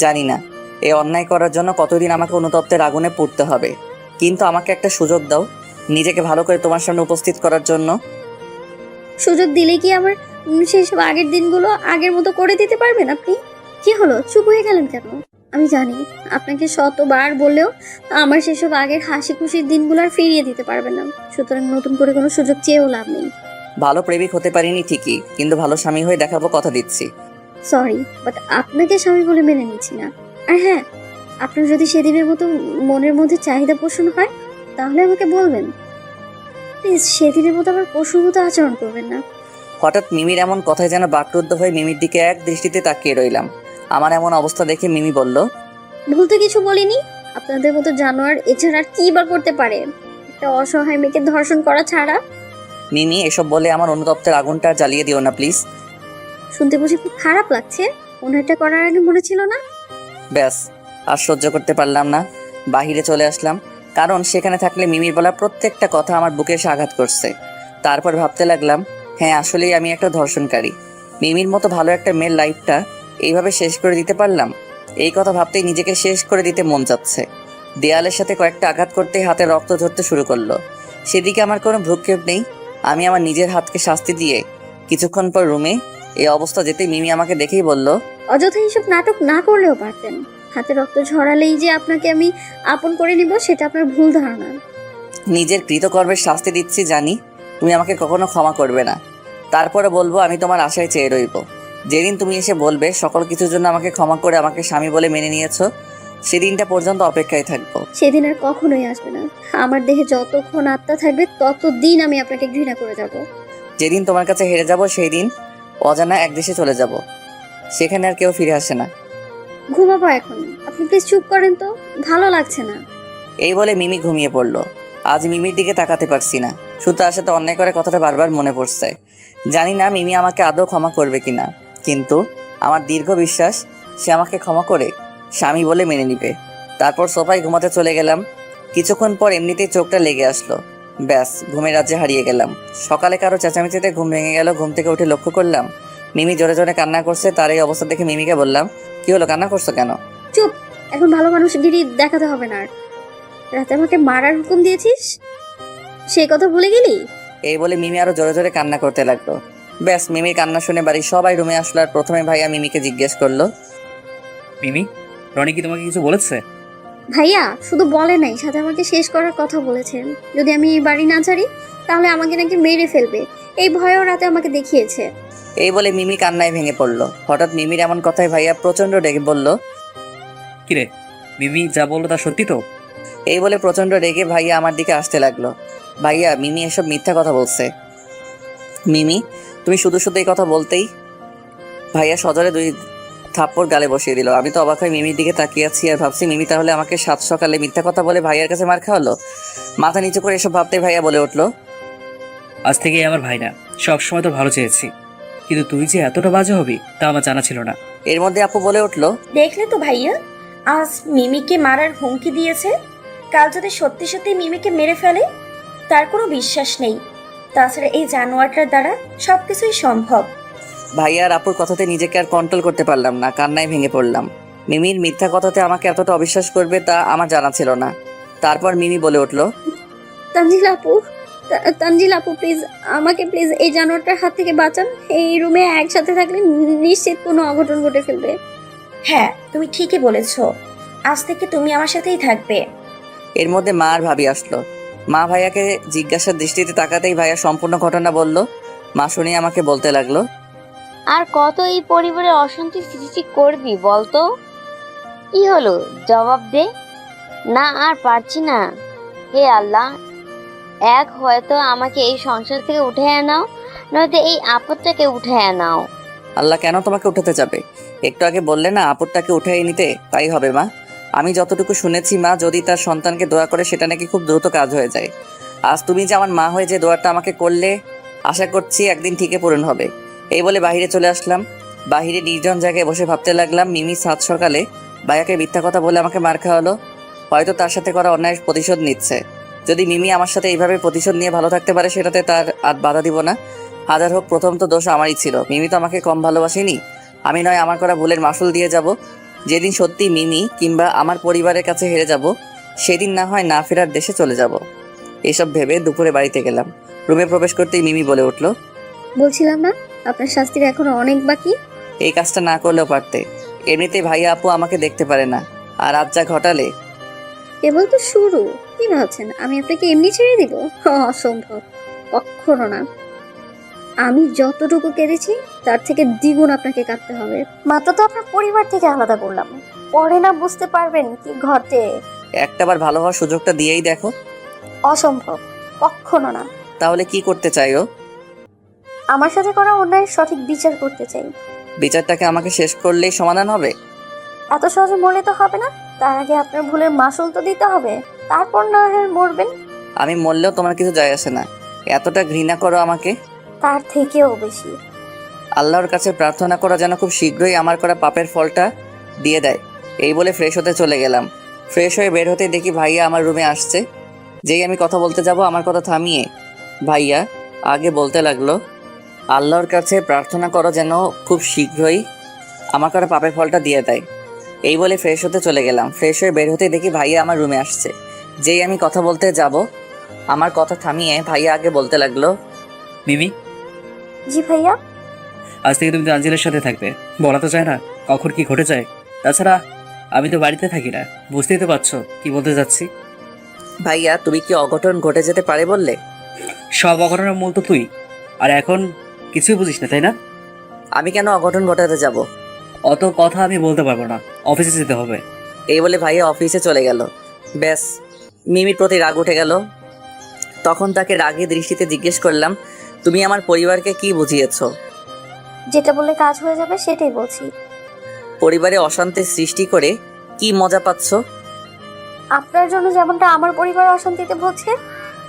জানি না এই অন্যায় করার জন্য কতদিন আমাকে অনুতপ্তের আগুনে পুড়তে হবে, কিন্তু আমাকে একটা সুযোগ দাও নিজেকে ভালো করে তোমার সামনে উপস্থিত করার জন্য। সুযোগ দিলে কি আমার সেই সব আগের দিনগুলো আগের মতো করে দিতে পারবেন আপনি? কি হলো, চুপ হয়ে গেলেন কেন? আমি জানি আপনাকে শতবার বললেও আমার সেসব আগের হাসি খুশির দিনগুলো আর ফিরিয়ে দিতে পারবেন না। সুতরাং নতুন করে কোনো সুযোগ চেয়েও লাভ নেই। ভালো প্রেমিক হতে পারিনি ঠিকই, কিন্তু ভালো স্বামী হয়ে দেখাবো, কথা দিচ্ছি। সরি, বাট আপনাকে স্বামী বলে মেনে নিচ্ছি না। আর হ্যাঁ, আপনার যদি সেদিনের মতো মনের মধ্যে চাহিদা পোষণ হয় তাহলে আমাকে বলবেন। প্লিজ সেদিনের মতো আবার পশুর মতো আচরণ করবেন না। হঠাৎ মিমির এমন কথায় যেন বাকরুদ্ধ হয়ে মিমির দিকে এক দৃষ্টিতে তাকিয়ে রইলাম। আমার এমন অবস্থা দেখে মিমি বলল, ভুল তো কিছু বলিনি। আপনাদের মতো জানোয়ার এছাড়া আর কি বার করতে পারে? একটা অসহায় মেয়েকে ধর্ষণ করা ছাড়া। মিমি এসব বলে আমার অনুতপ্তের আগুনটা আর জ্বালিয়ে দিও না প্লিজ। শুনতে বুঝি খুব খারাপ লাগছে? ওনারটা করার আগে মনে ছিল না? ব্যাস, আর সহ্য করতে পারলাম না, বাহিরে চলে আসলাম। কারণ সেখানে থাকলে মিমির বলা প্রত্যেকটা কথা আমার বুকে এসে আঘাত করছে। তারপর ভাবতে লাগলাম, হ্যাঁ আসলেই আমি একটা ধর্ষণকারী। মিমির মতো ভালো একটা মেয়ের লাইফটা এইভাবে শেষ করে দিতে পারলাম। এই কথা ভাবতেই নিজেকে শেষ করে দিতে মন যাচ্ছে। দেয়ালের সাথে কয়েকটা আঘাত করতেই হাতে রক্ত ঝরতে শুরু করলো। সেদিকে আমার কোনো ভ্রুক্ষেপ নেই। আমি আমার নিজের হাতকে শাস্তি দিয়ে কিছুক্ষণ পর রুমে। এই অবস্থা যেতেই মিমি আমাকে দেখেই বলল, অযথা এইসব নাটক না করলেও পারতেন। হাতে রক্ত ঝরালেই যে আপনাকে আমি আপন করে নিব সেটা আপনার ভুল ধারণা। নিজের কৃতকর্মের শাস্তি দিচ্ছি জানি, তুমি আমাকে কখনো ক্ষমা করবে না। তারপরে বলবো আমি তোমার আশায় চেয়ে রইব। যেদিন তুমি এসে বলবে সকল কিছুর জন্য আমাকে ক্ষমা করে আমাকে স্বামী বলে মেনে নিয়েছো, সেদিনটা পর্যন্ত অপেক্ষায় থাকবো। সেদিন আর কখনোই আসবে না। আমার দেহে যতক্ষণ আত্মা থাকবে ততদিন আমি আপনাকে ঘৃণা করে যাব। যেদিন তোমার কাছে হেরে যাব সেই দিন অজানা এক দেশে চলে যাব, সেখানে আর কেউ ফিরে আসে না। ঘুমাবো এখন। আপনি প্লিজ চুপ করেন তো, ভালো লাগছে না। এই বলে মিমি ঘুমিয়ে পড়লো। আজ মিমির দিকে তাকাতে পারছি না, শুধু তার সাথে অন্যায় করে কথাটা বারবার মনে পড়ছে। জানি না মিমি আমাকে আদৌ ক্ষমা করবে কিনা, কিন্তু আমার দীর্ঘ বিশ্বাস সে আমাকে ক্ষমা করে স্বামী বলে মেনে নিবে। তারপর সোফায় ঘুমাতে চলে গেলাম। কিছুক্ষণ পর এমনিতেই চোখটা লেগে আসলো, ব্যাস ঘুমের রাজ্যে হারিয়ে গেলাম। সকালে কারো চেঁচামেচিতে ঘুম ভেঙে গেল। ঘুম থেকে উঠে লক্ষ্য করলাম মিমি জোরে জোরে কান্না করছে। তার এই অবস্থা দেখে মিমিকে বললাম, কি হলো, কান্না করছো কেন? চুপ, এখন ভালো মানুষগিরি দেখাতে হবে না আর। রাতে আমাকে মারার হুকুম দিয়েছিস, সেই কথা ভুলে গেলি? এই বলে মিমি আরো জোরে জোরে কান্না করতে লাগলো। ব্যাস মিমির কান্না শুনে বাড়ির সবাই রুমে আসলো। আর প্রথমে ভাইয়া মিমিকে জিজ্ঞেস করলো, মিমি, রনি কি তোমাকে কিছু বলেছে? ভাইয়া শুধু বলে নাই, সাথে আমাকে শেষ করার কথা বলেছেন। যদি আমি এই বাড়ি না ছাড়ি তাহলে আমাকে নাকি মেরে ফেলবে, এই ভয়েও রাতে আমাকে দেখিয়েছে। এই বলে মিমি কান্নায় ভেঙে পড়লো। হঠাৎ মিমির এমন কথায় ভাইয়া প্রচন্ড রেগে বলল, কিরে, মিমি যা বললো তা সত্যি তো? এই বলে প্রচন্ড রেগে ভাইয়া আমার দিকে আসতে লাগলো। ভাইয়া, মিমি এসব মিথ্যা কথা বলছে। মিমি, তুমি শুধু শুধু এই কথা বলতেই। ভাইয়া সজোরে 2 থাপ্পড় গালে বসিয়ে দিল। আমি তো অবাক হয়ে মিমির দিকে তাকিয়ে আছি আর ভাবছি মিমি তাহলে আমাকে সাত সকালে মিথ্যা কথা বলে ভাইয়ার কাছে মার খাওয়ালো। মাথা নিচু করে এসব ভাবতে ভাইয়া বলে উঠলো, আজ থেকে আমার ভাই না, সবসময় তো ভালো চেয়েছি, কিন্তু তুই যে এতটা বাজে হবি তা আমার জানা ছিল না। এর মধ্যে আপু বলে উঠলো, দেখলে তো ভাইয়া, আজ মিমিকে মারার হুমকি দিয়েছে। কাল যদি সত্যি সত্যি মিমিকে মেরে ফেলে, তার কোনো বিশ্বাস নেই। তাছাড়া এই জানোয়ারটার দ্বারা সবকিছুই সম্ভব। ভাইয়া আর আপুর কথাতে নিজেকে আর কন্ট্রোল করতে পারলাম না, কান্নায় ভেঙে পড়লাম। মিমির মিথ্যা কথাতে আমাকে এতটা অবিশ্বাস করবে তা আমার জানা ছিল না। তারপর মিমি বলে উঠলো, তানজিল আপু প্লিজ, আমাকে প্লিজ এই জানোয়ারটার হাত থেকে বাঁচান। এই রুমে একসাথে থাকলে নিশ্চিত কোনো অঘটন ঘটে ফেলবে। হ্যাঁ, তুমি ঠিকই বলেছো, আজ থেকে তুমি আমার সাথেই থাকবে। এর মধ্যে মা আর ভাবি আসলো। মা ভাইয়াকে জিজ্ঞাসার দৃষ্টিতে তাকাতেই ভাইয়া সম্পূর্ণ ঘটনা বলল। মা শুনে আমাকে বলতে লাগলো, আর কত এই পরিবারে অশান্তি সৃষ্টি করবি বলতো? কি হলো, জবাব দে না। আর পারছি না। হে আল্লাহ, এক হয়তো আমাকে এই সংসার থেকে উঠে আনাও, নয়তো এই আপদটাকে উঠে আনাও। আল্লাহ কেন তোমাকে উঠাতে যাবে? একটু আগে বললে না আপুরটাকে উঠাই নিতে, তাই হবে মা। আমি যতটুকু শুনেছি মা যদি তার সন্তানকে দোয়া করে সেটা নাকি খুব দ্রুত কাজ হয়ে যায়। আজ তুমি যে আমার মা হয়ে যে দোয়াটা আমাকে করলে, আশা করছি একদিন ঠিকই পূরণ হবে। এই বলে বাহিরে চলে আসলাম। বাহিরে নির্জন জায়গায় বসে ভাবতে লাগলাম মিমি সাত সকালে ভাইয়াকে মিথ্যা কথা বলে আমাকে মার খাওয়ালো, হয়তো তার সাথে করা অন্যায়ের প্রতিশোধ নিচ্ছে। যদি মিমি আমার সাথে এইভাবে প্রতিশোধ নিয়ে ভালো থাকতে পারে সেটাতে তার আর বাধা দিব না। হাজার হোক প্রথম তো দোষ আমারই ছিল, মিমি তো আমাকে কম ভালোবাসেনি। আমি নয় আমার করা ভুলের মাসুল দিয়ে যাব। যেদিন সত্যি মিমি কিংবা আমার পরিবারের কাছে হেরে যাব, সেদিন না হয় না ফেরার দেশে চলে যাব। এসব ভেবে দুপুরে বাড়িতে গেলাম। রুমে প্রবেশ করতেই মিমি বলে উঠলো, বলছিলাম না আপনার শাস্তির এখনো অনেক বাকি। এই কাজটা না করলেও পারতে। এমনিতেই ভাইয়া আপু আমাকে দেখতে পারে না, আর আজ যা ঘটালে। কেবল তো শুরু। কি ভাবছেন আমি আপনাকে এমনি ছেড়ে দিব? অসম্ভব, কখনো না। আমি যতটুকু কেঁদেছি তার থেকে দ্বিগুণ আপনাকে কাঁদতে হবে। মাত্র তো আপনার পরিবার থেকে আলাদা করলাম, পরে না বুঝতে পারবেন কি ঘটে। একটাবার ভালো হওয়ার সুযোগটা দিয়েই দেখো। অসম্ভব, কখনো না। তাহলে কি করতে চাইও? আমার সাথে করা অন্যায়ের সঠিক বিচার করতে চাই। বিচারটাকে আমাকে শেষ করলেই সমাধান হবে? এত সহজে মরলে তো হবে না, তার আগে আপনার ভুলের মাসুল তো দিতে হবে, তারপর না হয় মরবেন। আমি মরলেও তোমার কিছু যায় আসে না। এতটা ঘৃণা করো আমাকে? তার থেকেও বেশি। আল্লাহর কাছে প্রার্থনা করা যেন খুব শীঘ্রই আমার করা পাপের ফলটা দিয়ে দেয়। এই বলে ফ্রেশ হতে চলে গেলাম। ফ্রেশ হয়ে বের হতে দেখি ভাইয়া আমার রুমে আসছে। যেই আমি কথা বলতে যাব আমার কথা থামিয়ে ভাইয়া আগে বলতে লাগলো, আল্লাহর কাছে প্রার্থনা করো যেন খুব শীঘ্রই আমার করা পাপের ফলটা দিয়ে দেয়। এই বলে ফ্রেশ হতে চলে গেলাম। ফ্রেশ হয়ে বের হতে দেখি ভাইয়া আমার রুমে আসছে। যেই আমি কথা বলতে যাব আমার কথা থামিয়ে ভাইয়া আগে বলতে লাগলো, মিমি, জি ভাইয়া। আজ থেকে তুমি তানজিলের সাথে থাকবে। বলা তো যায় না কখন কি ঘটে যায়। তাছাড়া আমি তো বাড়িতে থাকি না, বুঝতেই তো পারছো কি বলতে যাচ্ছি। ভাইয়া তুমি কি অঘটন ঘটে যেতে পারে বললে? সব অঘটনের মূল তো তুই, আর এখন কিছুই বুঝিস না তাই না? আমি কেন অঘটন ঘটাতে যাব? অত কথা আমি বলতে পারবো না, অফিসে যেতে হবে। এই বলে ভাইয়া অফিসে চলে গেল। ব্যাস মিমির প্রতি রাগ উঠে গেল। তখন তাকে রাগী দৃষ্টিতে জিজ্ঞেস করলাম, তুমি আমার পরিবারকে কি বুঝিয়েছো? যেটা বলে কাজ হয়ে যাবে সেটাই বলছি। পরিবারে অশান্তির সৃষ্টি করে কি মজা পাচ্ছ? আপনার জন্য যেমনটা আমার পরিবার অশান্তিতে ভুগছে,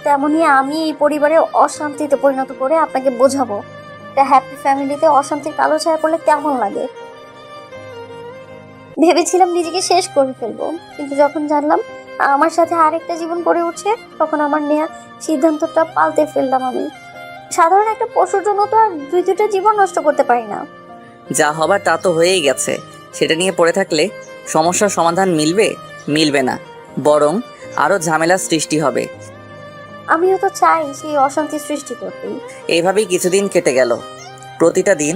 তেমনি আমি এই পরিবারে অশান্তিতে পরিণত করে আপনাকে বোঝাবো একটা হ্যাপি ফ্যামিলিতে অশান্তির কালো ছায়া পড়লে কেমন লাগে। ভেবেছিলাম নিজেকে শেষ করে ফেলবো, কিন্তু যখন জানলাম আমার সাথে আরেকটা জীবন গড়ে উঠছে, তখন আমার নেয়া সিদ্ধান্তটা পাল্টে ফেললাম। আমি সাধারণ একটা পশুর জন্য তো আর দুইটা জীবন নষ্ট করতে পারি না। যা হবার তা তো হয়েই গেছে, সেটা নিয়ে পড়ে থাকলে সমস্যার সমাধান মিলবে না, বরং আরো ঝামেলার সৃষ্টি হবে। আমিও তো চাই সেই অশান্তি সৃষ্টি করতেই। এইভাবেই কিছুদিন কেটে গেল। প্রতিটা দিন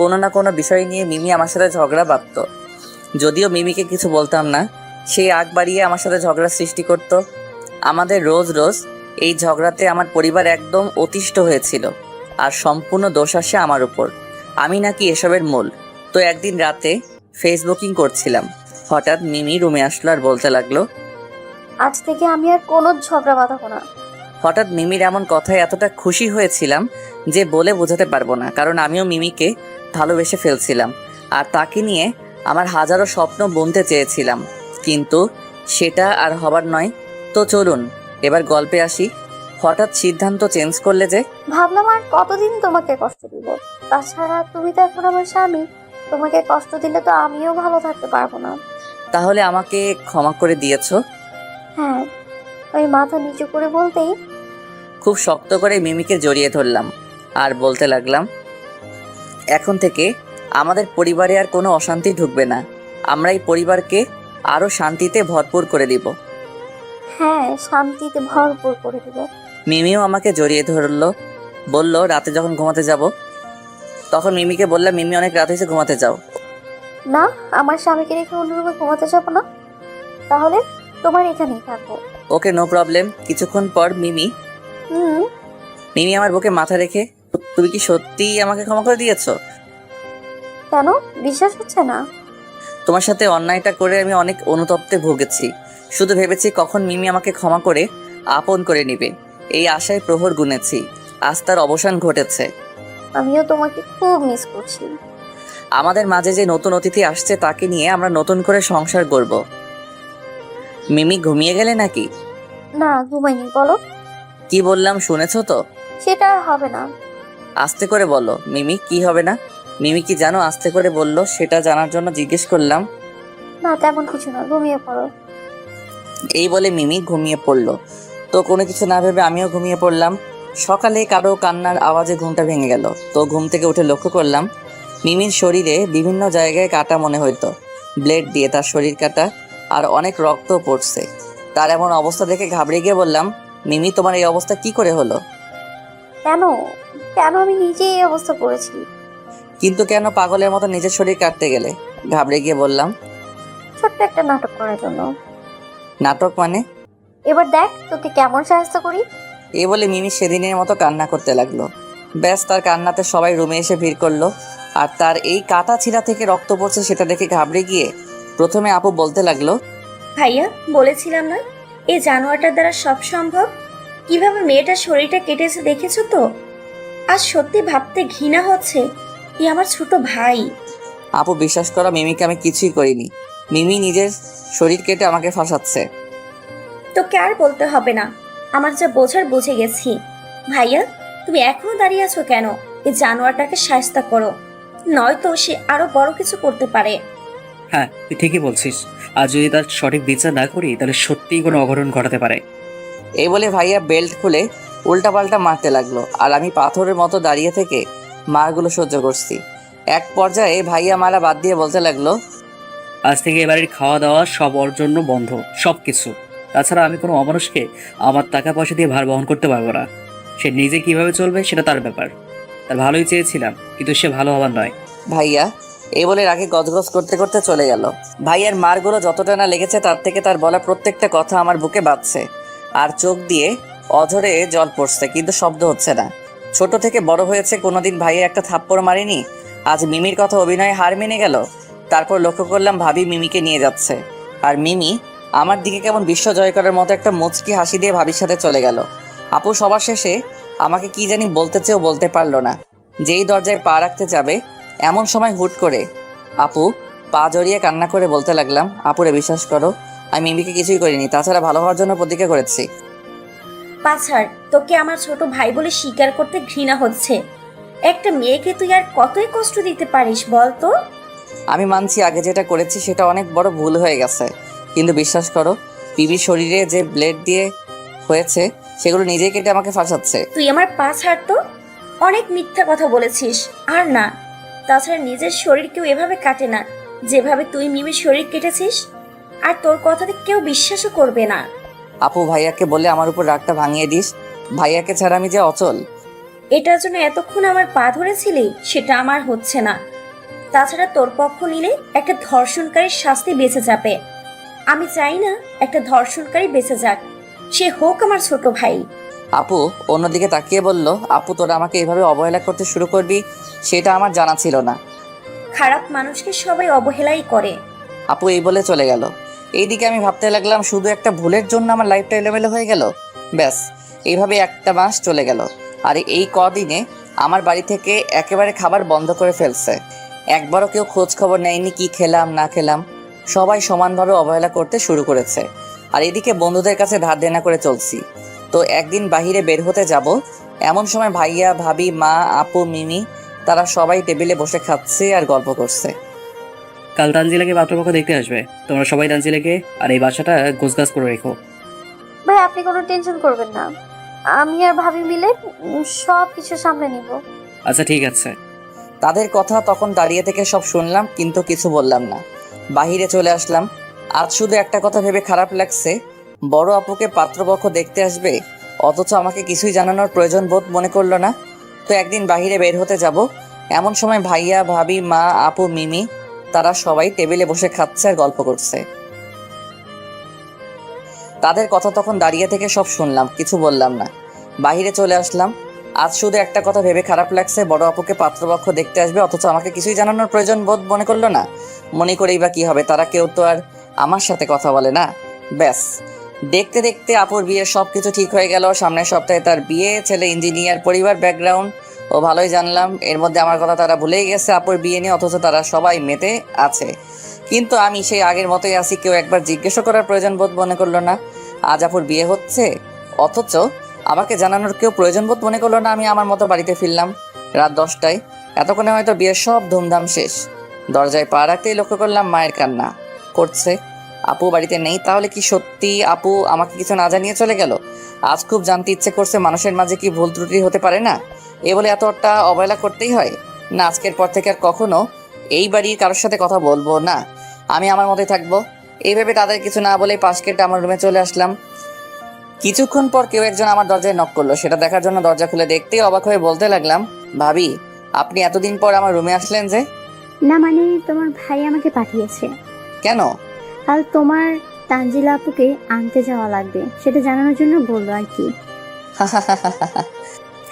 কোনো না কোনো বিষয় নিয়ে মিমি আমার সাথে ঝগড়া বাঁধত। যদিও মিমিকে কিছু বলতাম না, সে আগ বাড়িয়ে আমার সাথে ঝগড়া সৃষ্টি করত। আমাদের রোজ রোজ এই ঝগড়াতে আমার পরিবার একদম অতিষ্ঠ হয়েছিল, আর সম্পূর্ণ দোষ আসে আমার উপর। আমি নাকি এসবের মূল। তো একদিন রাতে ফেসবুকিং করছিলাম, হঠাৎ মিমি রুমে আসলো আর বলতে লাগলো, আজ থেকে আমি আর কোনো ঝগড়া বাঁধাবো না। হঠাৎ মিমির এমন কথায় এতটা খুশি হয়েছিলাম যে বলে বোঝাতে পারবো না, কারণ আমিও মিমিকে ভালোবেসে ফেলছিলাম আর তাকে নিয়ে আমার হাজারো স্বপ্ন বুনতে চেয়েছিলাম, কিন্তু সেটা আর হবার নয়। তো চলুন এবার গল্পে আসি। হঠাৎ সিদ্ধান্ত চেঞ্জ করলে যে? ভাবলাম আর কতদিন তোমাকে কষ্ট দিব, তাছাড়া তুমি তো এখন আমার স্বামী, তোমাকে কষ্ট দিলে তো আমিও ভালো থাকতে পারবো না। তাহলে আমাকে ক্ষমা করে দিয়েছো? হ্যাঁ, আমি মাথা নিচু করে বলতেই খুব শক্ত করে মিমিকে জড়িয়ে ধরলাম আর বলতে লাগলাম, এখন থেকে আমাদের পরিবারে আর কোনো অশান্তি ঢুকবে না। আমরা এই পরিবারকে আরো শান্তিতে ভরপুর করে দিব। হ্যাঁ, শান্তিতে ভরপুর করে দিব। মিমিও আমাকে জড়িয়ে ধরলো, বলল রাতে যখন ঘুমাতে যাব। তখন মিমিকে বললাম, মিমি অনেক রাত হয়েছে, ঘুমাতে যাও। না, আমার স্বামীকে রেখে অন্য রুমে ঘুমাতে যাবো না, তাহলে তোমার এখানেই থাকবো। ওকে, নো প্রবলেম। কিছুক্ষণ পর মিমি আমার বুকে মাথা রেখে, তুমি কি সত্যি আমাকে ক্ষমা করে দিয়েছো? কেন বিশ্বাস হচ্ছে না? তোমার সাথে অন্যায়টা করে আমি অনেক অনুতপ্তে ভুগেছি। শুধু ভেবেছি কখন মিমি আমাকে ক্ষমা করে আপন করে নিবে, এই আশায় প্রহর গুনেছি। আজ তার অবসান ঘটেছে। আমিও তোমাকে খুব মিস করছি। আমাদের মাঝে যে নতুন অতিথি আসছে তাকে নিয়ে আমরা নতুন করে সংসার করব। মিমি ঘুমিয়ে গেলে নাকি? না, ঘুমাইনি। বলো। কি বললাম শুনেছো তো? সেটা আর হবে না। আস্তে করে বলো মিমি, কি হবে না? মিমি কি জানো আস্তে করে বললো, সেটা জানার জন্য জিজ্ঞেস করলাম। না, তেমন কিছু না, ঘুমিয়ে পড়ো। এই বলে মিমি ঘুমিয়ে পড়লো। তো কোনো কিছু না ভেবে আমিও ঘুমিয়ে পড়লাম। সকালে কারো কান্নার আওয়াজে ঘুমটা ভেঙে গেল। তো ঘুম থেকে উঠে লক্ষ্য করলাম মিমির শরীরে বিভিন্ন জায়গায় কাটা মনে হইতো, ব্লেড দিয়ে তার শরীর কাটা, আর অনেক রক্ত পড়ছে। তার এমন অবস্থা দেখে ঘাবড়ে গিয়ে বললাম, মিমি তোমার এই অবস্থা কি করে হলো? কেন কেন আমি নিজেই এই অবস্থা করেছি। কিন্তু কেন পাগলের মতো নিজের শরীর কাটতে গেলে? ঘাবড়ে গিয়ে বললাম, ছোট্ট একটা নাটক করার জন্য। নাটক মানে? এবার দেখ তোকে কেমন সাহায্য করি। এই বলে মিমি সেদিনের মতো কান্না করতে লাগলো। ব্যাস, তার কান্নাতে সবাই রুমে এসে ভিড় করলো। আর তার এই কাটা ছিঁড়া থেকে রক্ত পড়ছে সেটা দেখে ঘাবড়ে গিয়ে প্রথমে আপু বলতে লাগলো, ভাইয়া বলেছিলাম না এই জানোয়ারটার দ্বারা সব সম্ভব। কিভাবে মেয়েটার শরীরটা কেটেছে দেখেছো তো? আজ সত্যি ভাবতে ঘৃণা হচ্ছে এই আমার ছোট ভাই। আপু বিশ্বাস করো, মিমিকে আমি কিছুই করিনি। মিমি নিজের শরীর কেটে আমাকে ফাঁসাচ্ছে। তোকে আর বলতে হবে না, আমার যা বোঝার বুঝে গেছি। ভাইয়া তুমি এখনো দাঁড়িয়ে আছো কেন? এই জানোয়ারটাকে শায়েস্তা করো, নয়তো সে আরো বড় কিছু করতে পারে। হ্যাঁ, তুই ঠিকই বলছিস। আর যদি তার সঠিক বিচার না করি তাহলে সত্যিই কোনো অঘটন ঘটাতে পারে। এই বলে ভাইয়া বেল্ট খুলে উল্টাপাল্টা মারতে লাগলো, আর আমি পাথরের মতো দাঁড়িয়ে থেকে মারগুলো সহ্য করছি। এক পর্যায়ে ভাইয়া মারা বাদ দিয়ে বলতে লাগলো, আজ থেকে এবারের খাওয়া দাওয়া সব ওর জন্য বন্ধ, সব কিছু। তাছাড়া আমি কোনো অমানুষকে আমার টাকা পয়সা দিয়ে ভার বহন করতে পারবো না। সে নিজে কিভাবে চলবে সেটা তার ব্যাপার। তার ভালোই চেয়েছিলাম, কিন্তু সে ভালো হবার নয়। ভাইয়া এই বলে রাগে গজগজ করতে করতে চলে গেল। ভাইয়ার মারগুলো যতটা না লেগেছে তার থেকে তার বলা প্রত্যেকটা কথা আমার বুকে বাজছে, আর চোখ দিয়ে অঝরে জল পড়ছে, কিন্তু শব্দ হচ্ছে না। ছোট থেকে বড় হয়েছে, কোনোদিন ভাইয়া একটা থাপ্পড় মারিনি। আজ মিমির কথা অভিনয়ে হার মেনে গেল। তারপর লক্ষ্য করলাম ভাবি মিমিকে নিয়ে যাচ্ছে, আর মিমি আমার দিকে কেমন বিশ্ব জয় করার মতো একটা মুচকি হাসি দিয়ে ভাবির সাথে চলে গেল। আপু সবার শেষে আমাকে কি জানি বলতে চেয়েও বলতে পারলো না। যেই দরজায় পা রাখতে যাবে এমন সময় হুট করে আপু পা জড়িয়ে কান্না করে বলতে লাগলাম, আপুরে বিশ্বাস করো, আমি মিমিকে কিছুই করিনি, তাছাড়া ভালো হওয়ার জন্য প্রতিজ্ঞা করেছি। পাছাড়, তোকে আমার ছোট ভাই বলে স্বীকার করতে ঘৃণা হচ্ছে। একটা মেয়েকে তুই আর কতই কষ্ট দিতে পারিস বল তো? আমি মানছি আগে যেটা করেছি সেটা অনেক বড় ভুল হয়ে গেছে, কিন্তু বিশ্বাস করো, পিবির শরীরে যে ব্লেড দিয়ে হয়েছে সেগুলো নিজেই কেটে আমাকে ফাঁসাচ্ছে। তুই আমার পা ছাড় তো। অনেক মিথ্যা কথা বলেছিস। আর না, তাছাড়া নিজের শরীর কেউ এভাবে কাটে না যেভাবে তুই মিমির শরীর কেটেছিস। আর তোর কথাতে কেউ বিশ্বাসও করবে না। আপু, ভাইয়াকে বলে আমার উপর রাগটা ভাঙিয়ে দিস। ভাইয়াকে ছাড়া আমি যে অচল। এটার জন্য এতক্ষণ আমার পা ধরেছিলি, সেটা আমার হচ্ছে না। তাছাড়া তোর পক্ষ নিলে একটা ধর্ষণকারীর শাস্তি বেঁচে যাবে। আমি চাই না একটা ধর্ষণকারী বেঁচে যাক, সে হোক আমার ছোট ভাই। আপু অন্যদিকে তাকিয়ে বলল, আপু তোরা আমাকে এইভাবে অবহেলা করতে শুরু করবি সেটা আমার জানা ছিল না। খারাপ মানুষকে সবাই অবহেলাই করে। আপু এই বলে চলে গেল। এইদিকে আমি ভাবতে লাগলাম, শুধু একটা ভুলের জন্য আমার লাইফটা এলোমেলো হয়ে গেল। ব্যাস, এইভাবে একটা মাস চলে গেল। আর এই কদিনে আমার বাড়ি থেকে একেবারে খাবার বন্ধ করে ফেলছে। একবারও কেউ খোঁজ খবর নেয়নি কি খেলাম না খেলাম। সবাই সমানভাবে অবহেলা করতে শুরু করেছে। আর এদিকে বন্ধুদের কাছে ধার দেনা করে চলছি। তো একদিন বাহিরে বের হতে যাব, এমন সময় ভাইয়া, ভাবি, মা, আপু, মিমি তারা সবাই টেবিলে বসে খাচ্ছে আর গল্প করছে। কাল তানজিলাকে পাত্রপক্ষ দেখতে আসবে, তোমরা সবাই তানজিলাকে আর এই বাসাটা গোছগাছ করে রেখো। ভাই আপনি কোনো টেনশন করবেন না, আমি আর ভাবি মিলে সব কিছু সামলে নিব। আচ্ছা ঠিক আছে। তাদের কথা তখন দাঁড়িয়ে থেকে সব শুনলাম, কিন্তু কিছু বললাম না। বাহিরে চলে আসলাম। আজ শুধু একটা কথা ভেবে খারাপ লাগছে, বড় আপুকে পাত্রপক্ষ দেখতে আসবে, অথচ আমাকে কিছুই জানানোর প্রয়োজন বোধ মনে করলো না। তো একদিন বাহিরে বের হতে যাব, এমন সময় ভাইয়া, ভাবি, মা, আপু, মিমি তারা সবাই টেবিলে বসে খাচ্ছে আর গল্প করছে। তাদের কথা তখন দাঁড়িয়ে থেকে সব শুনলাম, কিছু বললাম না। বাহিরে চলে আসলাম। আজ শুধু একটা কথা ভেবে খারাপ লাগছে, বড় আপুকে পাত্রপক্ষ দেখতে আসবে, অথচ আমাকে কিছুই জানানোর প্রয়োজন বোধ মনে করলো না। মনে করেই বা কি হবে, তারা কেউ তো আর আমার সাথে কথা বলে না। ব্যাস, দেখতে দেখতে আপুর বিয়ে সব কিছু ঠিক হয়ে গেল। সামনের সপ্তাহে তার বিয়ে, ছেলে ইঞ্জিনিয়ার, পরিবার ব্যাকগ্রাউন্ড ও ভালোই জানলাম। এর মধ্যে আমার কথা তারা ভুলেই গেছে আপুর বিয়ে নিয়ে, অথচ তারা সবাই মেতে আছে। কিন্তু আমি সেই আগের মতোই আছি, কেউ একবার জিজ্ঞাসা করার প্রয়োজন বোধ মনে করলো না। আজ আপুর বিয়ে হচ্ছে, অথচ আমাকে জানানোর কেউ প্রয়োজন বোধ মনে করলো না। আমি আমার মতো বাড়িতে ফিরলাম রাত 10টায়। এতক্ষণে হয়তো বিয়ের সব ধুমধাম শেষ। দরজায় পা রাখতেই লক্ষ্য করলাম মায়ের কান্না করছে। আপু বাড়িতে নেই, তাহলে কি সত্যি আপু আমাকে কিছু না জানিয়ে চলে গেল? আজ খুব জানতে ইচ্ছে করছে, মানুষের মাঝে কি ভুল ত্রুটি হতে পারে না? এ বলে এতটা অবহেলা করতেই হয় না? আজকের পর থেকে আর কখনো এই বাড়ির কারোর সাথে কথা বলবো না, আমি আমার মতোই থাকবো। এইভাবে তাদের কিছু না বলেই পাশ কেটে আমার রুমে চলে আসলাম। কিছুক্ষণ পর কেউ একজন আমার দরজায় নক করলো। সেটা দেখার জন্য দরজা খুলে দেখতেই অবাক হয়ে বলতে লাগলাম, ভাবি আপনি এতদিন পর আমার রুমে আসলেন যে? না মানে তোমার ভাই আমাকে পাঠিয়েছে। কেন? কাল তোমার তানজিলা আপুকে আনতে যাওয়া লাগবে, সেটা জানানোর জন্য বললো আর কি।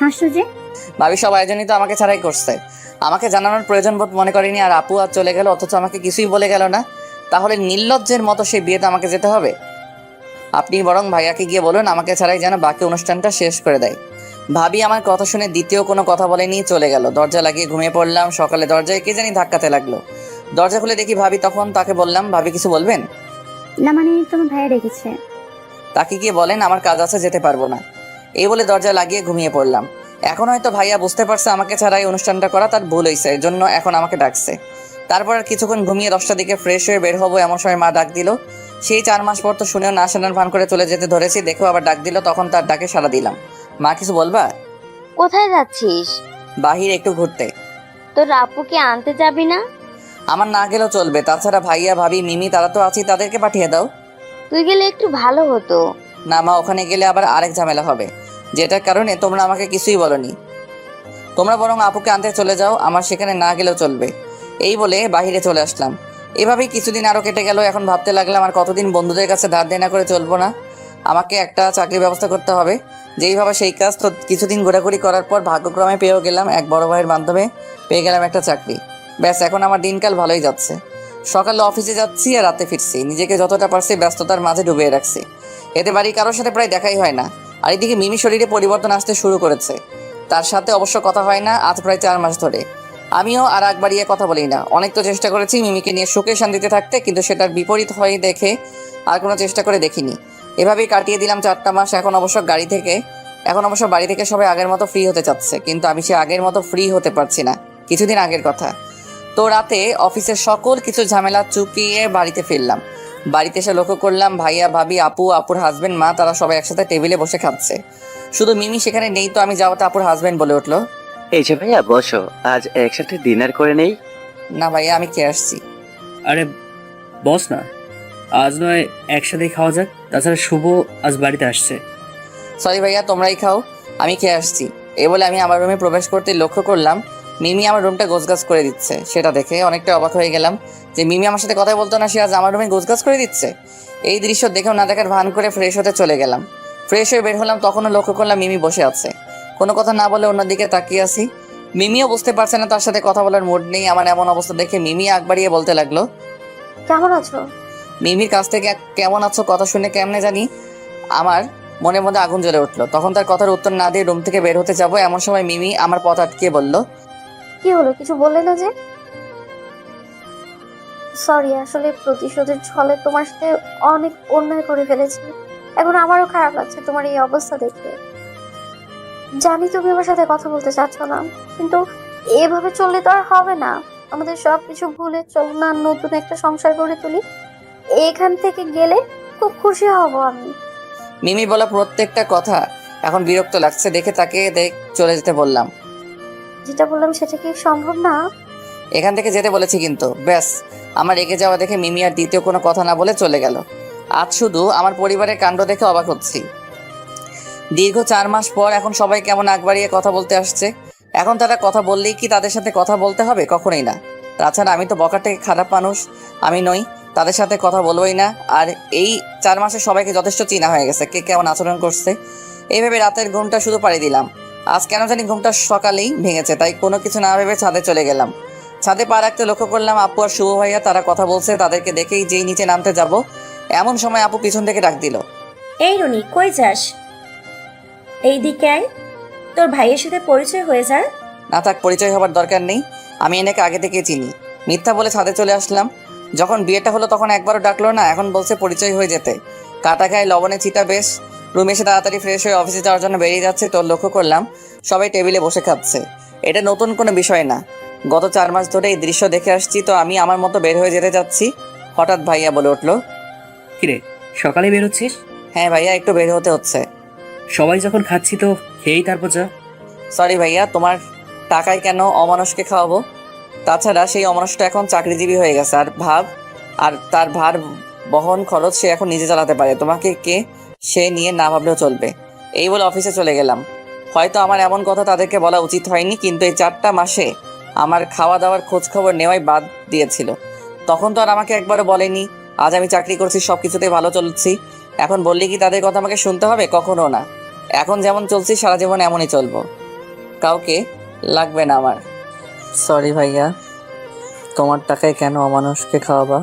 হাসছো যে? ভাবি সব আয়োজনই তো আমাকে ছাড়াই করছে, আমাকে জানানোর প্রয়োজন বোধ মনে করেনি। আর আপু আজ চলে গেল, অথচ আমাকে কিছুই বলে গেল না। তাহলে নির্লজ্জের মতো সেই বিয়েতে আমাকে যেতে হবে? আপনি বরং ভাইয়াকে গিয়ে বলুন আমাকে ছাড়াই যেন বাকি অনুষ্ঠানটা শেষ করে দেয়। ভাবি আমার কথা শুনে দ্বিতীয় কোনো কথা বলেনি, চলে গেল। দরজা লাগিয়ে ঘুমিয়ে পড়লাম। সকালে দরজায় কে জানি ধাক্কাতে লাগলো। দরজা খুলে দেখি ভাবি। তখন তাকে বললাম, ভাবি কিছু বলবেন? না মানে তোমার ভাইয়া রেখেছে। তাকে গিয়ে বলেন আমার কাজ আছে, যেতে পারবো না। এই বলে দরজা লাগিয়ে ঘুমিয়ে পড়লাম। এখন হয়তো ভাইয়া বুঝতে পারছে আমাকে ছাড়াই অনুষ্ঠানটা করা তার ভুল হয়েছে, এর জন্য এখন আমাকে ডাকছে। তারপর আর কিছুক্ষণ ঘুমিয়ে 10টার দিকে ফ্রেশ হয়ে বের হবো, এমন সময় মা ডাক দিল। সেই 4 মাস পর তো শুনেও না শোনার ভান করে চলে যেতে ধরেছি, দেখেও আবার ডাক দিল। তখন তার ডাকে সাড়া দিলাম। মা কিছু বলবা? কোথায় যাচ্ছিস? বাহিরে একটু ঘুরতে। তোর আপুকে আনতে যাবি না? আমার না গেলেও চলবে, তাছাড়া ভাইয়া, ভাবি, মিমি তারা তো আছেই, তাদেরকে পাঠিয়ে দাও। তুই গেলে একটু ভালো হতো। না মা, ওখানে গেলে আবার আরেক ঝামেলা হবে, যেটার কারণে তোমরা আমাকে কিছুই বলনি। তোমরা বরং আপুকে আনতে চলে যাও, আমার সেখানে না গেলেও চলবে। এই বলে বাহিরে চলে আসলাম। এভাবেই কিছুদিন আরও কেটে গেল। এখন ভাবতে লাগলাম আর কতদিন বন্ধুদের কাছে ধার দেনা করে চলবো না। আমাকে একটা চাকরির ব্যবস্থা করতে হবে। যেইভাবে সেই কাজ। তো কিছুদিন ঘোরাঘুরি করার পর ভাগ্যক্রমে পেয়েও গেলাম, এক বড় ভাইয়ের মাধ্যমে পেয়ে গেলাম একটা চাকরি। ব্যাস, এখন আমার দিনকাল ভালোই যাচ্ছে। সকালে অফিসে যাচ্ছি আর রাতে ফিরছি। নিজেকে যতটা পারছি ব্যস্ততার মাঝে ডুবিয়ে রাখছি। এতে বাড়ির কারোর সাথে প্রায় দেখাই হয় না। আর এদিকে মিমি শরীরে পরিবর্তন আসতে শুরু করেছে। তার সাথে অবশ্য কথা হয় না আজ প্রায় 4 মাস ধরে। আমিও আর আগ বাড়িয়ে কথা বলি না। অনেক তো চেষ্টা করেছি মিমিকে নিয়ে সুখে শান্তিতে থাকতে, কিন্তু সেটার বিপরীত হয়ে দেখে আর কোনো চেষ্টা করে দেখিনি। এভাবেই কাটিয়ে দিলাম 4টা মাস। এখন অবশ্য বাড়ি থেকে সবাই আগের মতো ফ্রি হতে চাচ্ছে, কিন্তু আমি সে আগের মতো ফ্রি হতে পারছি না। কিছুদিন আগের কথা, তো রাতে অফিসের সকল কিছু ঝামেলা চুকিয়ে বাড়িতে ফিরলাম। বাড়িতে এসে লক্ষ্য করলাম ভাইয়া, ভাবি, আপুর হাজবেন্ড, মা, তারা সবাই একসাথে টেবিলে বসে খাচ্ছে। শুধু মিমি সেখানে নেই। তো আমি যাওয়াতে আপুর হাজবেন্ড বলে উঠলো, এই যে ভাইয়া বসো, আজ একসাথে ডিনার করে নেই। না ভাইয়া, আমি খেয়ে আসছি। আরে বস না, আজ নয় একসাথেই খাওয়া যাক। তাছাড়া শুভ আজ বাড়িতে আসছে। সরি ভাইয়া, তোমরাই খাও, আমি খেয়ে আসছি। এ বলে আমি আমার রুমে প্রবেশ করতে লক্ষ্য করলাম মিমি আমার রুমটা গোছগাছ করে দিচ্ছে। সেটা দেখে অনেকটা অবাক হয়ে গেলাম যে মিমি আমার সাথে কথা বলতো না, সে আজ আমার রুমে গোছগাছ করে দিচ্ছে। এই দৃশ্য দেখেও না দেখার ভান করে ফ্রেশ হতে চলে গেলাম। ফ্রেশ হয়ে বের হলাম, তখনও লক্ষ্য করলাম মিমি বসে আছে। কোনো কথা না বলে অন্যদিকে তাকিয়ে আছি। মিমিও বুঝতে পারছে না তার সাথে কথা বলার মুড নেই। আমার এমন অবস্থা দেখে মিমি আগ বাড়িয়ে বলতে লাগলো, কেমন আছো? মিমির কাছ থেকে কেমন আছো কথা শুনে কেমনে জানি আমার মনের মধ্যে আগুন জ্বলে উঠলো। তখন তার কথার উত্তর না দিয়ে রুম থেকে বের হতে যাবো, এমন সময় মিমি আমার পথ আটকিয়ে বলল, কি হলো, কিছু বললে না যে? সরি, আসলে প্রতিশোধের ছলে তোমার সাথে অনেক অন্যায় করে ফেলেছি। এখন আমারও খারাপ লাগছে তোমার এই অবস্থা দেখে। জানি তুমি আমার সাথে কথা বলতে চাচ্ছ না, কিন্তু এভাবে চললে তো আর হবে না। আমাদের সবকিছু ভুলে চলো না, নতুন একটা সংসার গড়ে তুলি। এখান থেকে গেলে খুব খুশি হব আমি। মিমি বলা প্রত্যেকটা কথা এখন বিরক্ত লাগছে দেখে তাকে চলে যেতে বললাম। যেটা বললাম সেটা কি সম্ভব না? এখান থেকে যেতে বলেছি কিন্তু। ব্যাস, আমার রেগে যাওয়া দেখে মিমি আর দ্বিতীয় কোনো কথা না বলে চলে গেল। আজ শুধু আমার পরিবারের কাণ্ড দেখে অবাক হচ্ছি। দীর্ঘ 4 মাস পর এখন সবাই কেমন আগ বাড়িয়ে কথা বলতে আসছে। এখন তারা কথা বললেই কি তাদের সাথে কথা বলতে হবে? কখনোই না। তাছাড়া আমি তো বকার থেকে খারাপ মানুষ আমি নই, তাদের সাথে কথা বলবোই না। আর এই 4 মাসে সবাইকে যথেষ্ট চিনা হয়ে গেছে কে কেমন আচরণ করছে। এইভাবে রাতের ঘুমটা শুধু পাড়ি দিলাম। আজ কেন জানি ঘুমটা সকালেই ভেঙেছে, তাই কোনো কিছু না ভেবে ছাদে চলে গেলাম। ছাদে পা রাখতে লক্ষ্য করলাম আপু আর শুভ ভাইয়া তারা কথা বলছে। তাদেরকে দেখেই যেই নিচে নামতে যাব, এমন সময় আপু পিছন থেকে ডাক দিল, এই রুনি, কই যাস? এইদিকে আয়, তোর ভাইয়ের সাথে পরিচয় হয়ে যা। না থাক, পরিচয় হবার দরকার নেই, আমি এনেকে আগে থেকে চিনি। মিথ্যা বলে ছাদে চলে আসলাম। যখন বিয়েটা হলো তখন একবারও ডাকলো না, এখন বলছে পরিচয় হয়ে যেতে। কাটা খায় লবণে চিটা বেশ। রুমে এসে তাড়াতাড়ি ফ্রেশ হয়ে অফিসে যাওয়ার জন্য বেরিয়ে যাচ্ছে, তো লক্ষ্য করলাম সবাই টেবিলে বসে খাচ্ছে। এটা নতুন কোনো বিষয় না, গত 4 মাস ধরে এই দৃশ্য দেখে আসছি। তো আমি আমার মতো বের হয়ে যেতে যাচ্ছি, হঠাৎ ভাইয়া বলে উঠলো, কিরে সকালে বেরোচ্ছিস? হ্যাঁ ভাইয়া, একটু বের হতে হচ্ছে। সবাই যখন খাচ্ছি তো খেয়েই তারপর যা। সরি ভাইয়া, তোমার টাকায় কেন অমানুষকে খাওয়াবো? তাছাড়া সেই অমানুষটা এখন চাকরিজীবী হয়ে গেছে, আর তার ভার বহন খরচ সে এখন নিজে চালাতে পারে। তোমাকে কে সে নিয়ে না ভাবলেও চলবে। এই বলে অফিসে চলে গেলাম। হয়তো আমার এমন কথা তাদেরকে বলা উচিত হয়নি, কিন্তু এই 4টা মাসে আমার খাওয়া দাওয়ার খোঁজ খবর নেওয়াই বাদ দিয়েছিল। তখন তো আর আমাকে একবারও বলেনি। আজ আমি চাকরি করছি, সব কিছুতেই ভালো চলছি, এখন বললে কি তাদের কথা আমাকে শুনতে হবে? কখনো না। এখন যেমন চলছি সারা জীবন এমনই চলবো, কাউকে লাগবে না আমার। সরি ভাইয়া, তোমার টাকায় কেন অমানুষকে খাওয়াবা?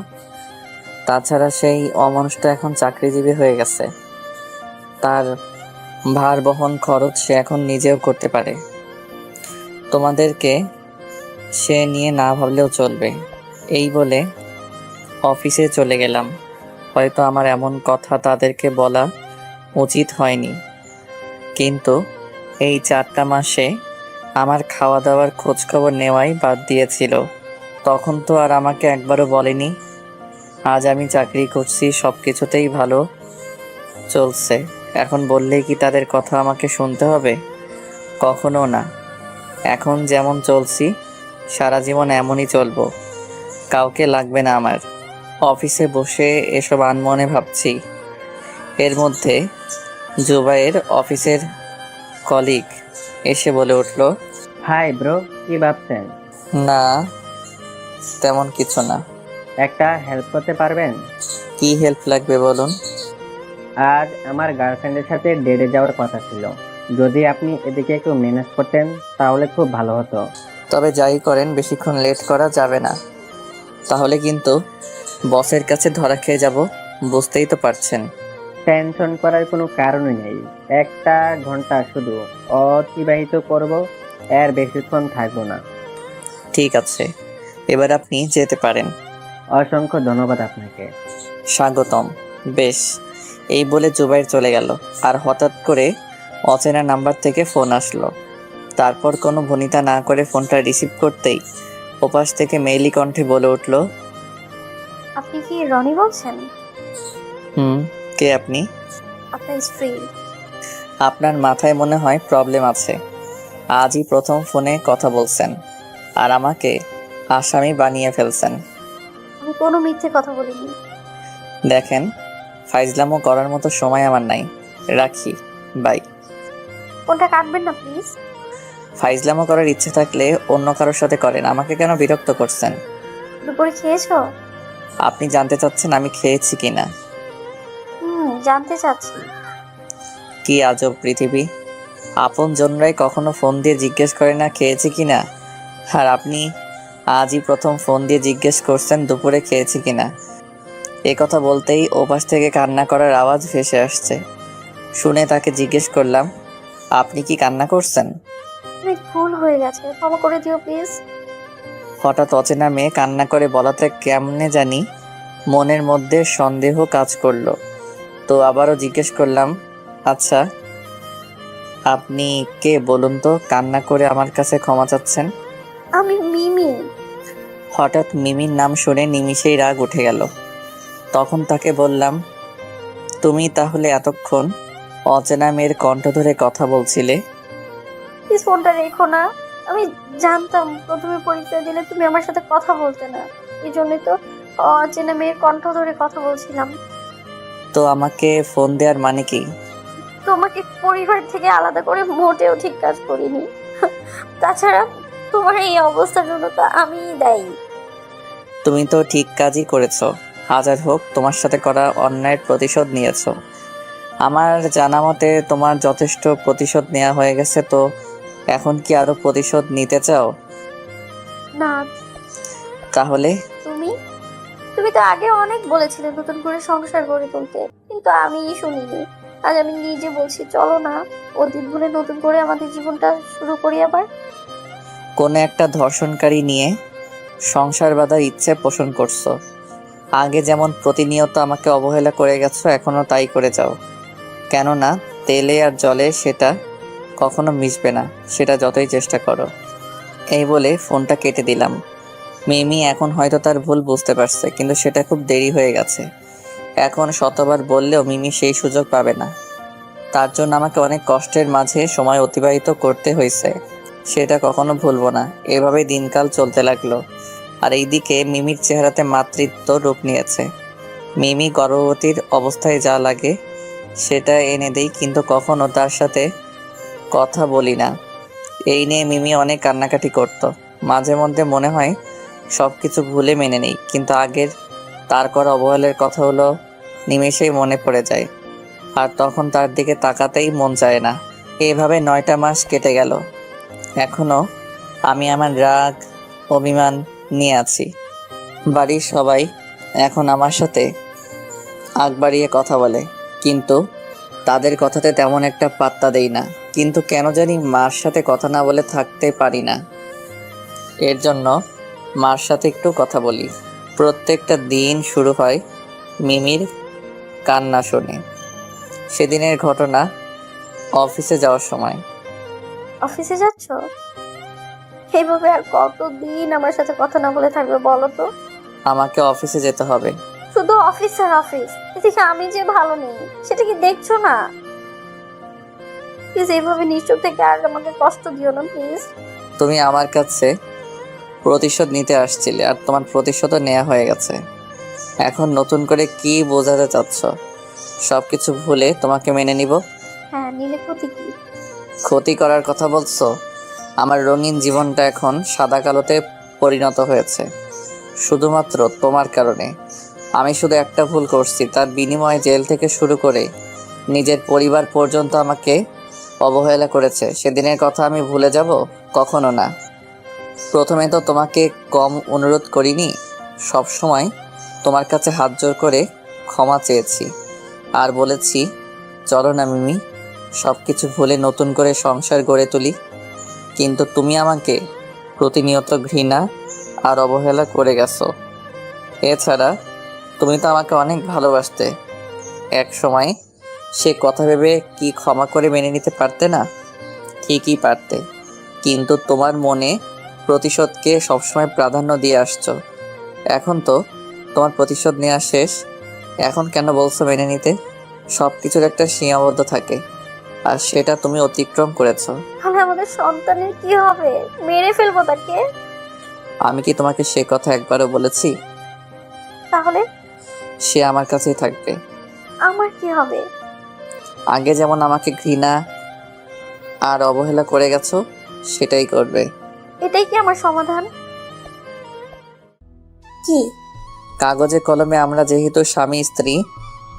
তাছাড়া সেই অমানুষটা এখন চাকরিজীবী হয়ে গেছে, তার ভার বহন খরচ সে এখন নিজেও করতে পারে। তোমাদেরকে সে নিয়ে না ভাবলেও চলবে। এই বলে অফিসে চলে গেলাম। হয়তো আমার এমন কথা তাদেরকে বলা উচিত হয়নি, কিন্তু এই 4টা মাসে আমার খাওয়া দাওয়ার খোঁজ খবর নেওয়াই বাদ দিয়েছিল। তখন তো আর আমাকে একবারও বলেনি। আজ আমি চাকরি করছি, সব কিছুতেই ভালো চলছে, এখন বললেই কি তাদের কথা আমাকে শুনতে হবে? কখনো না। এখন যেমন চলছি সারা জীবন এমনই চলবো, কাউকে লাগবে না আমার। অফিসে বসে এসব আনমনে ভাবছি, এর মধ্যে জুবাইয়ের অফিসের কলিগ এসে বলে উঠলো, হাই ব্রো, কি ভাবছেন? না তেমন কিছু না। একটা হেল্প করতে পারবেন? কি হেল্প লাগবে বলুন। আজ আমার গার্লফ্রেন্ডের সাথে ডেটে যাওয়ার কথা ছিল, যদি আপনি এদিকে একটু ম্যানেজ করতেন তাহলে খুব ভালো হতো। তবে যাই করেন বেশিক্ষণ লেট করা যাবে না, তাহলে কিন্তু বসের কাছে ধরা খেয়ে যাব, বুঝতেই তো পারছেন। টেনশন করার কোনো কারণই নেই, 1 ঘন্টা শুধু অতিবাহিত করব, এর বেশিক্ষণ থাকবো না। ঠিক আছে, এবার আপনি যেতে পারেন। অসংখ্য ধন্যবাদ আপনাকে। স্বাগতম। বেশ, এই বলে জুবাইর চলে গেল। আর হঠাৎ করে অচেনা নাম্বার থেকে ফোন আসলো। তারপর কোনো ভনিতা না করে ফোনটা রিসিভ করতেই ওপাশ থেকে মেইলি কণ্ঠে বলে উঠল, আপনি কি রনি বলছেন? কে আপনি? আপনার স্ত্রী। আপনার মাথায় মনে হয় প্রবলেম আছে। আজই প্রথম ফোনে কথা বলছেন আর আমাকে আসামি বানিয়ে ফেলছেন। আমি কোনো মিথ্যে কথা বলিনি। দেখেন, ফাইজলামো করার মতো সময় আমার নাই। রাখি, বাই। ফোনটা কাটবেন না প্লিজ। ফাইজলামো করার ইচ্ছে থাকলে অন্য কারোর সাথে করেন, আমাকে কেন বিরক্ত করছেন? দুপুরে খেয়েছো? আপনি জানতে চাচ্ছেন আমি খেয়েছি কিনা? জানতে চাচ্ছি। কি আজব পৃথিবী, আপন জনরাই কখনো ফোন দিয়ে জিজ্ঞেস করে না খেয়েছি কিনা, আর আপনি আজই প্রথম ফোন দিয়ে জিজ্ঞেস করছেন দুপুরে খেয়েছি কিনা। এ কথা বলতেই ওপাশ থেকে কান্না করার আওয়াজ ভেসে আসছে। শুনে তাকে জিজ্ঞেস করলাম, আপনি কি কান্না করছেন? অনেক ভুল হয়ে গেছে, ক্ষমা করে দিও প্লিজ। হঠাৎ অচেনা মেয়ে কান্না করে বলাতে কেমনে জানি মনের মধ্যে সন্দেহ কাজ করলো। তো আবারও জিজ্ঞেস করলাম, আচ্ছা আপনি কে বলুন তো, কান্না করে আমার কাছে ক্ষমা চাচ্ছেন? আমি মিমি। হঠাৎ মিমির নাম শুনে নিমিষেই রাগ উঠে গেল। তখন তাকে বললাম, তুমি তাহলে এতক্ষণ অচেনা মেয়ের কণ্ঠ ধরে কথা বলছিলে? প্লিজ ফোনটা রেখো না। আমি জানতাম প্রথমে পরিচয় দিলে তুমি আমার সাথে কথা বলতে না, এই জন্যই তো অচেনা মেয়ের কণ্ঠ ধরে কথা বলছিলাম। তো আমাকে ফোন দেওয়ার মানে কি? তোমাকে পরিবার থেকে আলাদা করে মোটেও ঠিক কাজ করিনি। তাছাড়া তোমার এই অবস্থার জন্য তো আমিই দায়ী। তুমি তো ঠিক কাজই করেছো। হাজার হোক, তোমার সাথে করা অন্যায়ের প্রতিশোধ নিয়েছো। আমার জানা মতে তোমার যথেষ্ট প্রতিশোধ নেওয়া হয়ে গেছে, তো এখন কি আরো প্রতিশোধ নিতে চাও? না। তাহলে তুমি তুমি তো আগে অনেক বলেছিলে নতুন করে সংসার গড়ে তুলতে, কিন্তু আমি শুনিনি। আজ আমি নিজে বলছি, চলো না অতীত ভুলে নতুন করে আমাদের জীবনটা শুরু করি আবার। কোনো একটা ধর্ষণকারী নিয়ে সংসার বাঁধার ইচ্ছে পোষণ করছো। আগে যেমন প্রতিনিয়ত আমাকে অবহেলা করে গেছো, এখনো তাই করে যাও। কেননা তেলে আর জলে সেটা কখনো মিশবে না, সেটা যতই চেষ্টা করো। এই বলে ফোনটা কেটে দিলাম। মিমি এখন হয়তো তার ভুল বুঝতে পারছে, কিন্তু সেটা খুব দেরি হয়ে গেছে। এখন শতবার বললেও মিমি সেই সুযোগ পাবে না। তার জন্য আমাকে অনেক কষ্টের মাঝে সময় অতিবাহিত করতে হয়েছে, সেটা কখনো ভুলবো না। এভাবেই দিনকাল চলতে লাগলো। আর এইদিকে মিমির চেহারাতে মাতৃত্ব রূপ নিয়েছে। মিমি গর্ভবতীর অবস্থায় যা লাগে সেটা এনে দেই, কিন্তু কখনো তার সাথে কথা বলি না। এই নিয়ে মিমি অনেক কান্নাকাটি করত। মাঝে মধ্যে মনে হয় সব কিছু ভুলে মেনে নেই, কিন্তু আগের তার করা অবহেলার কথাগুলো নিমেষেই মনে পড়ে যায়, আর তখন তার দিকে তাকাতেই মন চায় না। এভাবে 9টা মাস কেটে গেল। এখনো আমি আমার রাগ অভিমান নিয়ে আছি। বাড়ির সবাই এখন আমার সাথে আগ বাড়িয়ে কথা বলে, কিন্তু তাদের কথাতে তেমন একটা পাত্তা দেই না। কিন্তু কেন জানি মার সাথে কথা না বলে থাকতে পারি না। এর জন্য মার সাথে একটু কথা বলি। প্রত্যেকটা দিন শুরু হয় মিমির কান্না শুনে। সেদিনের ঘটনা, অফিসে যাওয়ার সময়। অফিসে যাচ্ছ? এইভাবে আর কতদিন আমার সাথে কথা না বলে থাকবে বলো তো? আমাকে অফিসে যেতে হবে। শুধু অফিস আর অফিস, এদিকে আমি যে ভালো নেই সেটা কি দেখছো না? প্লিজ এইভাবে নিশ্চয় থেকে আর আমাকে কষ্ট দিও না প্লিজ। তুমি আমার কাছে প্রতিশোধ নিতে আসছিলে, আর তোমার প্রতিশোধও নেওয়া হয়ে গেছে। এখন নতুন করে কি বোঝাতে চাচ্ছ? সবকিছু ভুলে তোমাকে মেনে নিব? হ্যাঁ, নিলে ক্ষতি কি? ক্ষতি করার কথা বলছো? আমার রঙিন জীবনটা এখন সাদা কালোতে পরিণত হয়েছে শুধুমাত্র তোমার কারণে। আমি শুধু একটা ভুল করছি, তার বিনিময়ে জেল থেকে শুরু করে নিজের পরিবার পর্যন্ত আমাকে অবহেলা করেছে। সেদিনের কথা আমি ভুলে যাব? কখনো না। প্রথমে তো তোমাকে কম অনুরোধ করিনি, সব সময় তোমার কাছে হাত জোর করে ক্ষমা চেয়েছি আর বলেছি, চলো না মিমি, সব কিছু ভুলে নতুন করে সংসার গড়ে তুলি। কিন্তু তুমি আমাকে প্রতিনিয়ত ঘৃণা আর অবহেলা করে গেছো। এছাড়া তুমি তো আমাকে অনেক ভালোবাসতে। এক সময় সে কথা ভেবে কি ক্ষমা করে মেনে নিতে পারতে না? ঠিকই পারতে, কিন্তু তোমার মনে প্রতিশোধকে সবসময় প্রাধান্য দিয়ে আসছো। এখন তো তোমার প্রতিশোধ নেওয়া শেষ, এখন কেন বলছো মেনে নিতে? সব কিছুর একটা সীমাবদ্ধ থাকে, আর সেটা তুমি অতিক্রম করেছো। তাহলে আমাদের সন্তানের কি হবে? মেরে ফেলবো তাকে? আমি কি তোমাকে সে কথা একবারও বলেছি? তাহলে সে আমার কাছেই থাকবে। আমার কি হবে? আগে যেমন আমাকে ঘৃণা আর অবহেলা করে গেছো, সেটাই করবে। এটাই কি আমার সমাধান? কি? কাগজে কলমে আমরা যেহেতু স্বামী স্ত্রী,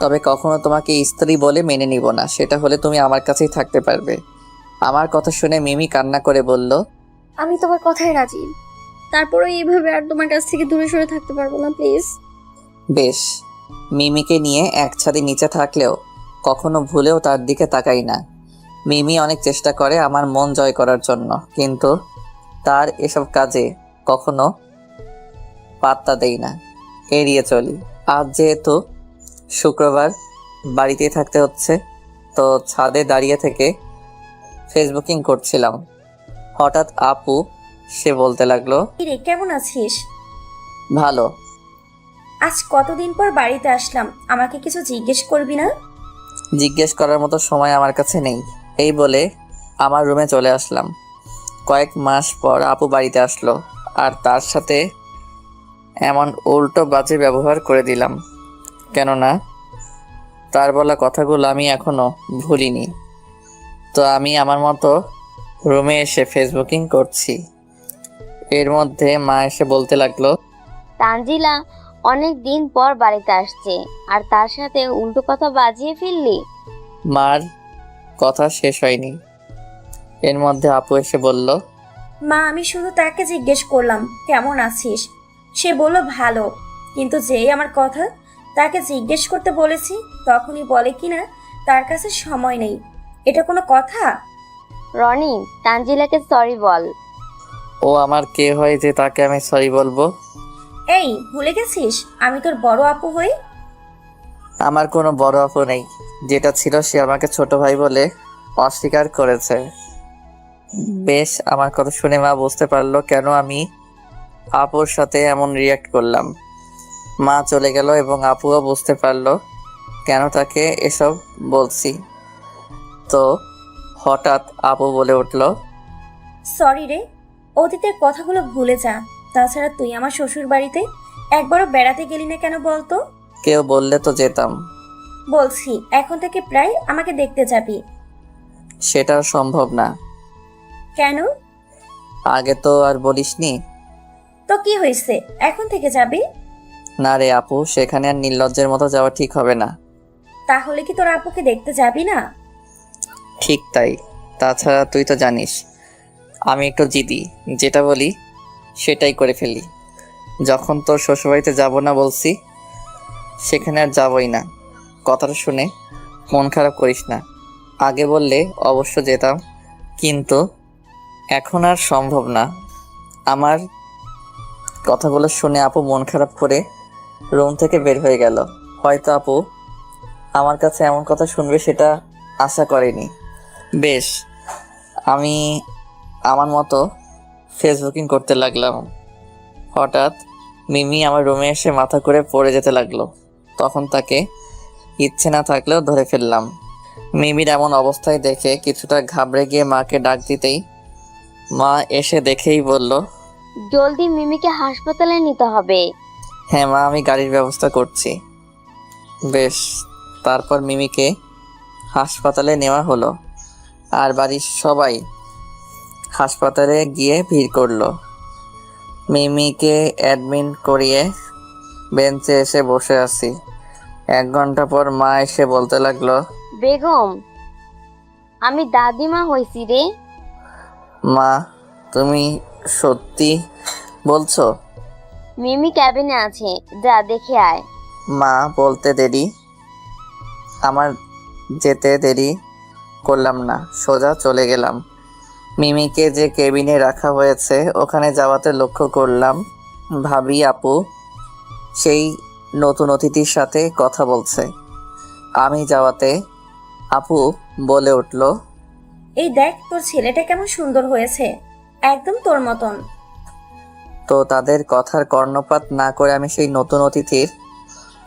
তবে কখনো তোমাকে স্ত্রী বলে মেনে নিব না। সেটা হলে তুমি আমার কাছেই থাকতে পারবে। আমার কথা শুনে মিমি কান্না করে বলল, আমি তোমার কথায় রাজি, তারপরে এইভাবে আর তোমার কাছ থেকে দূরে সরে থাকতে পারবো না, প্লিজ। বেশ। মিমিকে নিয়ে এক ছাদের নিচে থাকলেও কখনো ভুলেও তার দিকে তাকাই না। মিমি অনেক চেষ্টা করে আমার মন জয় করার জন্য, কিন্তু তার এসব কাজে কখনো পাত্তা দেই না, এড়িয়ে চলি। আজ যেহেতু শুক্রবার, বাড়িতেই থাকতে হচ্ছে, তো ছাদে দাঁড়িয়ে থেকে ফেসবুকিং করছিলাম। হঠাৎ আপু সে বলতে লাগলো, কিরে, কেমন আছিস? ভালো। আজ কতদিন পর বাড়িতে আসলাম, আমাকে কিছু জিজ্ঞেস করবি না? জিজ্ঞেস করার মতো সময় আমার কাছে নেই, এই বলে আমার রুমে চলে আসলাম। কয়েক মাস পর আপু বাড়িতে আসলো, আর তার সাথে এমন উল্টো বাজে ব্যবহার করে দিলাম, কেননা তার বলা কথাগুলো আমি এখনো ভুলিনি। তো আমি আমার মতো রুমে এসে ফেসবুকিং করছি। এর মধ্যে মা এসে বলতে লাগলো, তানজিলা অনেক দিন পর বাড়িতে আসছে, আর তার সাথে উল্টো কথা বাজিয়ে ফেললি। মার কথা শেষ হয়নি, এর মধ্যে আপু এসে বলল, মা, আমি শুধু তাকে জিজ্ঞেস করলাম কেমন আছিস। সে বলল ভালো, কিন্তু যেই আমার কথা তাকে জিজ্ঞেস করতে বলেছি, তখনই বলে কিনা তার কাছে সময় নেই। এটা কোনো কথা? রনি, তানজিলাকে সরি বল। ও আমার কে হয় যে তাকে আমি সরি বলবো? এই, ভুলে গেছিস আমি তোর বড় আপু হই? আমার কোনো বড় আপু নেই, যেটা ছিল সে আমাকে ছোট ভাই বলে অস্বীকার করেছে। বেশ, আমার কথা শুনে মা বুঝতে পারলো কেন আমি আপুর সাথে এমন রিয়াক্ট করলাম। মা চলে গেল এবং আপুও বুঝতে পারলো কেন তাকে এসব বলছি। তো হঠাৎ আপু বলে উঠল, সরি রে, অতীতের কথাগুলো ভুলে যা। তাছাড়া তুই আমার শ্বশুর বাড়িতে একবারও বেড়াতে গেলি না কেন বলতো? কেউ বললে তো যেতাম। বলছি, এখন থেকে প্রায় আমাকে দেখতে যাবি। সেটা সম্ভব না। কেন? আগে তো আর বলিসনি। তো কি হয়েছে, এখন থেকে যাবি? না রে আপু, সেখানে আর নির্লজ্জের মতো যাওয়া ঠিক হবে না। তাহলে কি তোর আপুকে দেখতে যাবি না? ঠিক তাই। তাছাড়া তুই তো জানিস আমি একটু জিদি, যেটা বলি সেটাই করে ফেলি। যখন তোর শ্বশুরবাড়িতে যাব না বলছি, সেখানে আর যাবই না। কথাটা শুনে মন খারাপ করিস না। আগে বললে অবশ্য যেতাম, কিন্তু এখন আর সম্ভব না। আমার কথাগুলো শুনে আপু মন খারাপ করে রুম থেকে বের হয়ে গেল। হয়তো আপু আমার কাছে এমন কথা শুনবে সেটা আশা করেনি। বেশ, আমি আমার মতো ফেসবুকিং করতে লাগলাম। হঠাৎ মিমি আমার রুমে এসে মাথা করে পড়ে যেতে লাগলো। তখন তাকে ইচ্ছে না থাকলেও ধরে ফেললাম। মিমির এমন অবস্থায় দেখে কিছুটা ঘাবড়ে গিয়ে মাকে ডাক দিতেই মা এসে দেখেই বলল, জলদি মিমিকে হাসপাতালে নিতে হবে। হ্যাঁ মা, আমি গাড়ির ব্যবস্থা করছি। বেশ, তারপর মিমিকে হাসপাতালে নেওয়া হলো, আর বাড়ির সবাই হাসপাতালে গিয়ে ভিড় করলো। মিমিকে অ্যাডমিট করিয়ে বেঞ্চে এসে বসে আছি। 1 ঘন্টা পর মা এসে বলতে লাগলো, বেগম, আমি দাদিমা হইছি রে। মা তুমি সত্যি বলছো? মিমি ক্যাবিনে আছে, যা দেখে আয়। মা বলতে দেরি, আমার যেতে দেরি করলাম না, সোজা চলে গেলাম। মিমিকে যে কেবিনে রাখা হয়েছে ওখানে যাওয়াতে লক্ষ্য করলাম ভাবি আপু সেই নতুন অতিথির সাথে কথা বলছে। আমি যাওয়াতে আপু বলে উঠল, এই দেখ তোর ছেলেটা কেমন সুন্দর হয়েছে, একদম তোর মতন। তো তাদের কথার কর্ণপাত না করে আমি সেই নতুন অতিথির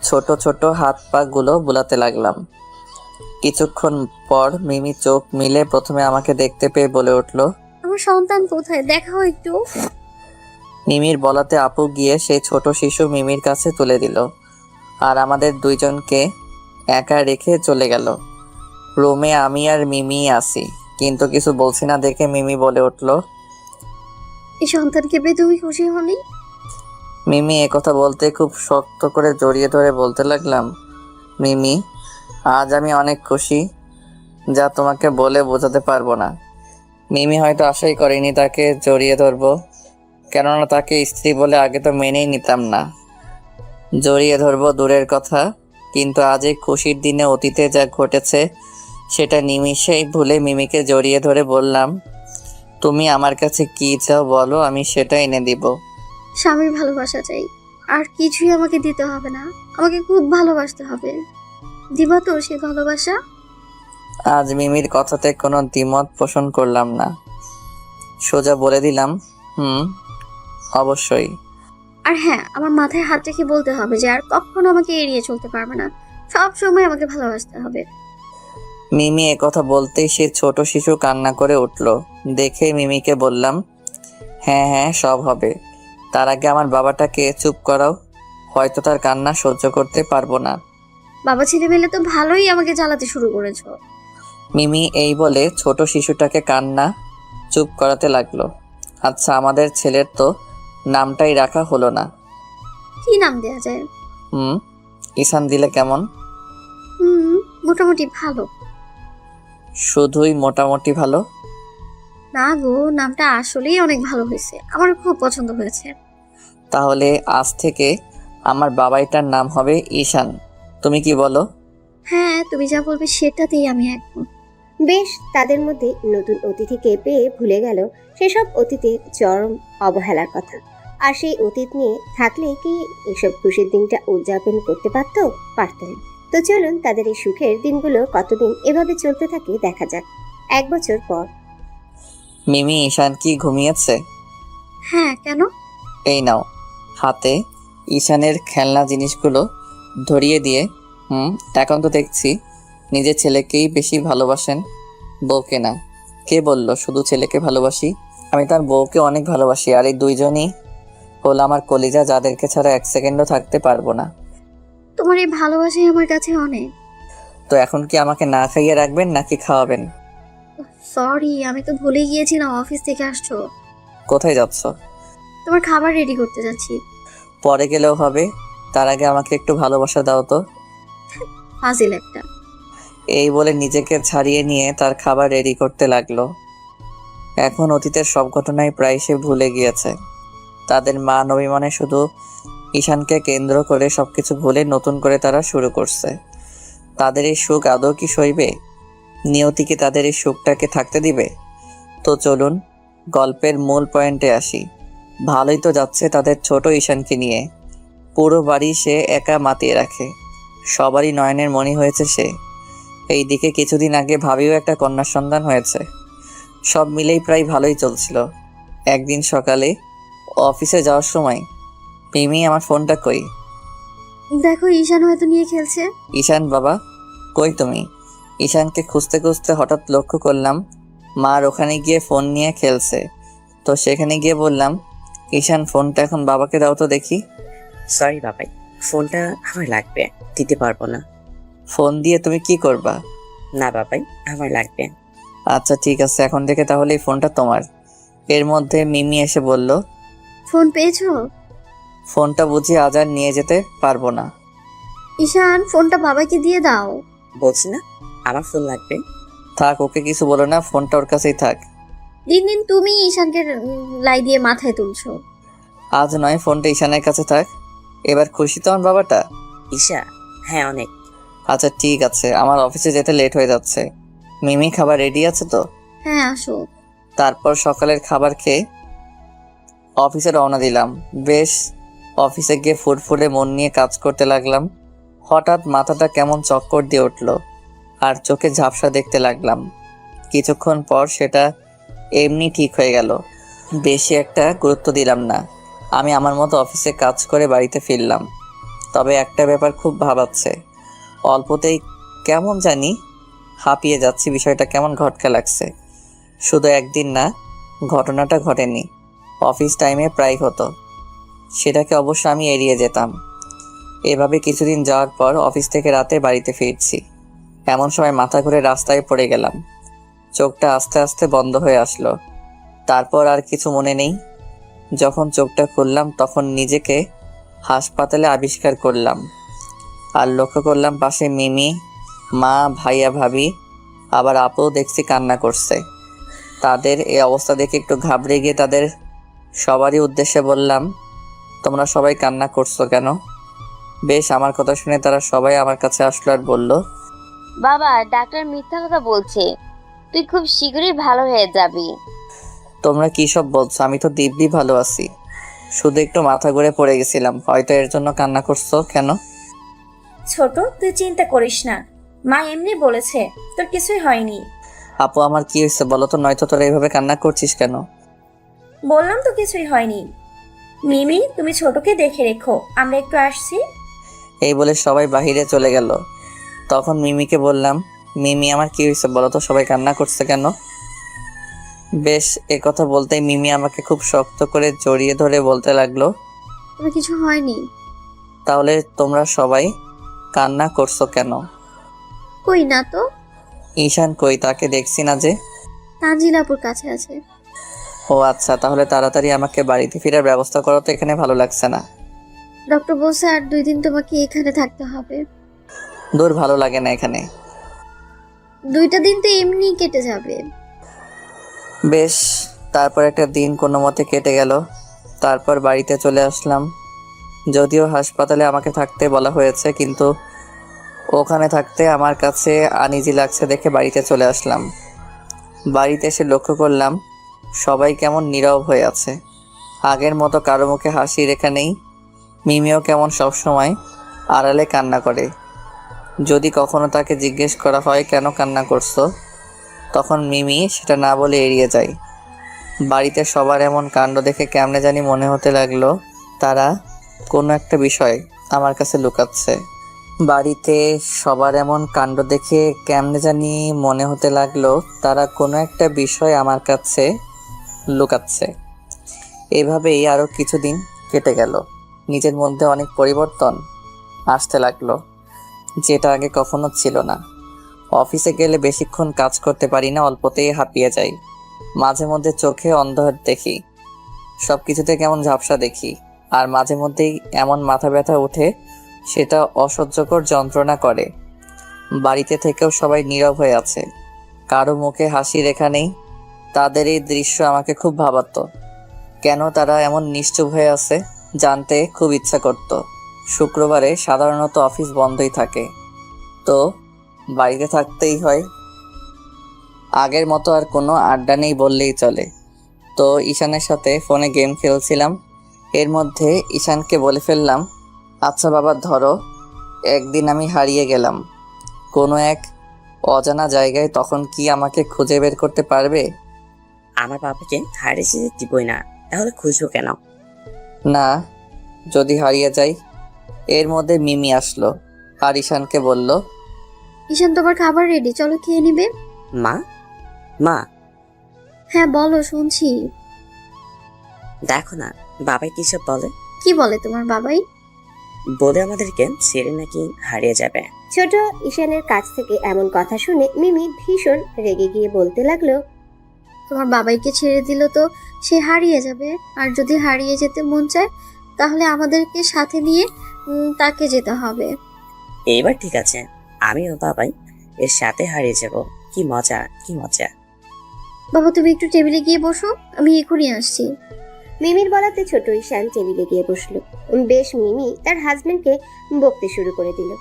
ছোট ছোট হাত পা গুলো বুলাতে লাগলাম। কিছুক্ষণ পর মিমি চোখ মিলে প্রথমে আমাকে দেখতে পেয়ে বলে উঠল, আমার সন্তান কোথায়, দেখাও একটু। মিমির বলাতে আপু গিয়ে সেই ছোট শিশু মিমির কাছে তুলে দিল আর আমাদের দুইজনকে একা রেখে চলে গেল। রুমে আমি আর মিমি আছি, কিন্তু কিছু বলছি না দেখে মিমি বলে উঠল, এই সন্তানকে পেয়ে তুমি খুশি হনি? মিমি একথা বলতে খুব শক্ত করে জড়িয়ে ধরে বলতে লাগলাম, মিমি আজ আমি অনেক খুশি, যা তোমাকে বলে বোঝাতে পারবো না। মিমি হয়তো আশাই করেনি তাকে জড়িয়ে ধরবো, কেননা তাকে স্ত্রী বলে আগে তো মেনেই নিতাম না। জড়িয়ে ধরবো দূরের কথা, কিন্তু আজ এই খুশির দিনে অতীতে যা ঘটেছে সেটা নিমিষেই ভুলে মিমিকে জড়িয়ে ধরে বললাম, তুমি আমার কাছে কি চাও বলো, আমি সেটা এনে দিব। স্বামীর ভালোবাসা চাই, আর কিছুই আমাকে দিতে হবে না, আমাকে খুব ভালোবাসতে হবে। দিবা তো সে ভালোবাসা? আজ মিমির কথাতে কোনো দ্বিমত পোষণ করলাম না, সোজা বলে দিলাম, অবশ্যই। আর হ্যাঁ, আমার মাথায় হাত রেখে বলতে হবে যে আর কখনো আমাকে এড়িয়ে চলতে পারবে না, সব সময় আমাকে ভালোবাসতে হবে। মিমি একথা বলতেই সে ছোট শিশু কান্না করে উঠল। দেখে মিমিকে বললাম, হ্যাঁ হ্যাঁ সব হবে, তার আগে আমার বাবাটাকে চুপ করাও, হয়তো তার কান্না সহ্য করতে পারবো না। বাবা ছেলে মিলে তো ভালোই আমাকে জ্বালাতে শুরু করেছো। মিমি এই বলে ছোট শিশুটাকে কান্না চুপ করাতে লাগলো। আচ্ছা, আমাদের ছেলের তো নামটাই রাখা হলো না। কি নাম দেয়া যায়? ঈশান দিলে কেমন? মোটামুটি ভালো। শুধুই মোটামুটি ভালো? না গো, নামটা আসলেই অনেক ভালো হয়েছে, আমার খুব পছন্দ হয়েছে। তাহলে আজ থেকে আমার বাবাইটার নাম হবে ঈশান, তুমি কি বলো? হ্যাঁ, তুমি যা বলবে সেটাতেই আমি একমত। বেশ, তাদের মধ্যে নতুন অতিথিকে পেয়ে ভুলে গেল সেসব অতীতের চরম অবহেলার কথা। আর সেই অতীত নিয়ে থাকলে কি এসব খুশির দিনটা উদযাপন করতে পারতেন। তো চলুন তাদের এই সুখের দিনগুলো কতদিন এভাবে চলতে থাকে দেখা যাক। 1 বছর পর। মিমি, ঈশান কি ঘুমিয়েছে? হ্যাঁ, কেন? এই নাও, হাতে ঈশানের খেলনা জিনিসগুলো ধরিয়ে দিয়ে, এখন তো দেখছি নিজের ছেলেকেই বেশি ভালোবাসেন, বউকে না। কে বলল শুধু ছেলেকে ভালোবাসি? আমি তার বউকে অনেক ভালোবাসি, আর এই দুইজনই হলো আমার কলিজা, যাদেরকে ছাড়া 1 সেকেন্ডও থাকতে পারবো না। তোমার এই ভালোবাসাই আমার কাছে অনেক। তো এখন কি আমাকে না খাইয়ে রাখবেন নাকি খাওয়াবেন? সরি, আমি তো ভুলে গিয়েছিলাম অফিস থেকে আসছো। কোথায় যাচ্ছ? তোমার খাবার রেডি করতে যাচ্ছি। পরে গেলেও হবে, তার আগে আমাকে একটু ভালোবাসা দাও তো। ফাজিল একটা। এই বলে নিজেকে ছাড়িয়ে নিয়ে তার খাবার রেডি করতে লাগলো। এখন অতীতের সব ঘটনাই প্রায় সে ভুলে গিয়েছে। তাদের মান অভিমানে শুধু ঈশানকে কেন্দ্র করে সবকিছু ভুলে নতুন করে তারা শুরু করছে। তাদের এই সুখ আদৌ কি সইবে? নিয়তি কি তাদের এই সুখটাকে থাকতে দিবে? তো চলুন গল্পের মূল পয়েন্টে আসি। ভালোই তো যাচ্ছে তাদের ছোট ঈশানকে নিয়ে। পুরো বাড়ি সে একা মাতিয়ে রাখে, সবারই নয়নের মণি হয়েছে সে। এইদিকে কিছুদিন আগে ভাবিও একটা কন্যার সন্তান হয়েছে। সব মিলেই প্রায় ভালোই চলছিল। একদিন সকালে অফিসে যাওয়ার সময়, মিমি আমার ফোনটা কই? দেখো, ঈশান হয়তো নিয়ে খেলছে। ঈশান বাবা, কই তুমি? ঈশানকে খুঁজতে খুঁজতে হঠাৎ লক্ষ্য করলাম মার ওখানে গিয়ে ফোন নিয়ে খেলছে। তো সেখানে গিয়ে বললাম, ঈশান ফোনটা এখন বাবাকে দাও তো দেখি। সরি বাবাই, ফোনটা আমার লাগবে, দিতে পারবো না। ফোন দিয়ে তুমি কি করবা? না বাবাই, আমার লাগবে। আচ্ছা ঠিক আছে, এখন থেকে তাহলে এই ফোনটা তোমার। এর মধ্যে মিমি এসে বলল, ফোন পেয়েছো? ফোনটা বুঝি আজ আর নিয়ে যেতে পারবো না। ঈশান, ফোনটা বাবাকে দিয়ে দাও। বলছি না আমার ফোন লাগবে। থাক, ওকে কিছু বলো না, ফোনটা ওর কাছেই থাক। দিন দিন তুমি ঈশানকে লাই দিয়ে মাথায় তুলছো। আজ নয়, ফোনটা ঈশানের কাছে থাক। এবার খুশি তো আমার বাবাটা? ঈশা, হ্যাঁ অনেক। আচ্ছা ঠিক আছে, আমার অফিসে যেতে লেট হয়ে যাচ্ছে। মিমি, খাবার রেডি আছে তো? হ্যাঁ, আসো। তারপর সকালের খাবার খেয়ে অফিসে রওনা দিলাম। বেশ, অফিসে গিয়ে ফুরফুরে মন নিয়ে কাজ করতে লাগলাম। হঠাৎ মাথাটা কেমন চক্কর দিয়ে উঠল আর চোখে ঝাপসা দেখতে লাগলাম। কিছুক্ষণ পর সেটা এমনি ঠিক হয়ে গেল। বেশি একটা গুরুত্ব দিলাম না। আমি আমার মতো অফিসে কাজ করে বাড়িতে ফিরলাম। তবে একটা ব্যাপার খুব ভাবাচ্ছে। অল্পতেই কেমন জানি হাঁপিয়ে যাচ্ছি। বিষয়টা কেমন ঘটকা লাগছে। শুধু একদিন না, ঘটনাটা ঘটেনি, অফিস টাইমে প্রায় হতো। সেটাকে অবশ্য আমি এড়িয়ে যেতাম। এভাবে কিছুদিন যাওয়ার পর অফিস থেকে রাতে বাড়িতে ফিরছি। এমন সময় মাথা ঘুরে রাস্তায় পড়ে গেলাম। চোখটা আস্তে আস্তে বন্ধ হয়ে আসলো। তারপর আর কিছু মনে নেই। যখন চোখটা খুললাম তখন নিজেকে হাসপাতালে আবিষ্কার করলাম। আর লক্ষ্য করলাম পাশে মিমি, মা, ভাইয়া, ভাবি, আবার আপু দেখছি কান্না করছে। তাদের এই অবস্থা দেখে একটু ঘাবড়ে গিয়ে তাদের সবারই উদ্দেশ্যে বললাম, তোমরা সবাই কান্না করছো কেন? বেশ, আমার কথা শুনে তারা সবাই আমার কাছে আসলো আর বলল, বাবা, ডাক্তার মিথ্যা কথা বলছে, তুই খুব শীঘ্রই ভালো হয়ে যাবি। তোমরা কি সব বলছো? আমি তো দিব্যি ভালো আছি, শুধু একটু মাথা ঘুরে পড়ে গেছিলাম, হয়তো এর জন্য কান্না করছো কেন? ছোট, তুই চিন্তা করিস না, মা এমনি বলেছে, তোর কিছুই হয়নি। আপু, আমার কি হয়েছে বলো তো, নয়তো তোরা এইভাবে কান্না করছিস কেন? বললাম তো কিছুই হয়নি। মিমি, তুমি ছোটকে দেখে রেখো, আমরা একটু আসছি। এই বলে সবাই বাহিরে চলে গেল। তখন মিমিকে বললাম, মিমি, আমার কি হয়েছে বলো তো, সবাই কান্না করছে কেন? বেশ, কথা বলতেই মিমি আমাকে খুব শক্ত করে জড়িয়ে ধরে বলতে লাগলো, তোমার কিছু হয়নি? তাহলে তোমরা সবাই কান্না করছো কেন? কই না তো। ঈশান কই? তাকে দেখছি না যে। তানজিলাপুর কাছে আছে। ও আচ্ছা, তাহলে তাড়াতাড়ি আমাকে বাড়িতে ফেরার ব্যবস্থা করো তো, এখানে ভালো লাগছে না। ডক্টর বলছে আর 2 দিন তোমাকে এখানে থাকতে হবে। দূর, ভালো লাগে না এখানে। 2টা দিন তো এমনি কেটে যাবে। বেশ, তারপর একটা দিন কোনো মতে কেটে গেল। তারপর বাড়িতে চলে আসলাম। যদিও হাসপাতালে আমাকে থাকতে বলা হয়েছে, কিন্তু ওখানে থাকতে আমার কাছে আনইজি লাগছে দেখে বাড়িতে চলে আসলাম। বাড়িতে এসে লক্ষ্য করলাম সবাই কেমন নীরব হয়ে আছে। আগের মতো কারো মুখে হাসি রেখা নেই। মিমিও কেমন সবসময় আড়ালে কান্না করে। যদি কখনো তাকে জিজ্ঞেস করা হয় কেন কান্না করছো, তখন মিমি সেটা না বলে এড়িয়ে যায়। বাড়িতে সবার এমন কাণ্ড দেখে কেমনে জানি মনে হতে লাগলো তারা কোনো একটা বিষয় আমার কাছে লুকাচ্ছে। বাড়িতে সবার এমন কাণ্ড দেখে কেমনে জানি মনে হতে লাগলো তারা কোনো একটা বিষয় আমার কাছে লুকাচ্ছে। এভাবেই আরও কিছুদিন কেটে গেল। নিজের মধ্যে অনেক পরিবর্তন আসতে লাগলো, যেটা আগে কখনো ছিল না। অফিসে গেলে বেশিক্ষণ কাজ করতে পারি না, অল্পতেই হাঁপিয়ে যাই। মাঝে মধ্যে চোখে অন্ধকার দেখি, সব কিছুতে কেমন ঝাপসা দেখি, আর মাঝে মধ্যেই এমন মাথা ব্যথা ওঠে সেটা অসহ্যকর যন্ত্রণা করে। বাড়িতে থেকেও সবাই নীরব হয়ে আছে, কারো মুখে হাসি রেখা নেই। তাদের এই দৃশ্য আমাকে খুব ভাবাতো। কেন তারা এমন নিশ্চুপ হয়ে আছে জানতে খুব ইচ্ছা করত। শুক্রবারে সাধারণত অফিস বন্ধই থাকে, তো বাড়িতে থাকতেই হয়। আগের মতো আর কোনো আড্ডা নেই বললেই চলে। তো ঈশানের সাথে ফোনে গেম খেলছিলাম। এর মধ্যে ঈশানকে বলে ফেললাম, আচ্ছা বাবা ধরো, একদিন আমি হারিয়ে গেলাম কোনো এক অজানা জায়গায়, তখন কি আমাকে খুঁজে বের করতে পারবে? আমার বাবাকে হারিয়ে দিবই না, তাহলে খুঁজবো কেন? না, যদি হারিয়ে যাই। এর মধ্যে মিমি আসলো আর ঈশানকে বলল, ঈশান, তোমার খাবার রেডি, চলো খেয়ে নিবে। মা, মা, হ্যাঁ বলো, শুনছি। দেখো না বাবাই কি সব বলে। কি বলে তোমার বাবাই? বলে আমাদেরকে ছেড়ে নাকি হারিয়ে যাবে। ছোট ঈশানের কাছ থেকে এমন কথা শুনে মিমি ভীষণ রেগে গিয়ে বলতে লাগলো, তোমার বাবাইকে ছেড়ে দিল তো সে হারিয়ে যাবে, আর যদি হারিয়ে যেতে মন চায় তাহলে আমাদেরকে সাথে নিয়ে তাকে যেতে হবে। এইবার ঠিক আছে, আমি ও বাবাই এর সাথে হারিয়ে যাব। কি মজা, কি মজা। বাবা তুমি একটু টেবিলে গিয়ে বসো, আমি এখনই আসছি। মিমির বলাতে ছোট ঈশান টেবিলে গিয়ে বসলো। বেশ, মিমি তার হাজবেন্ডকে বকতে শুরু করে দিল।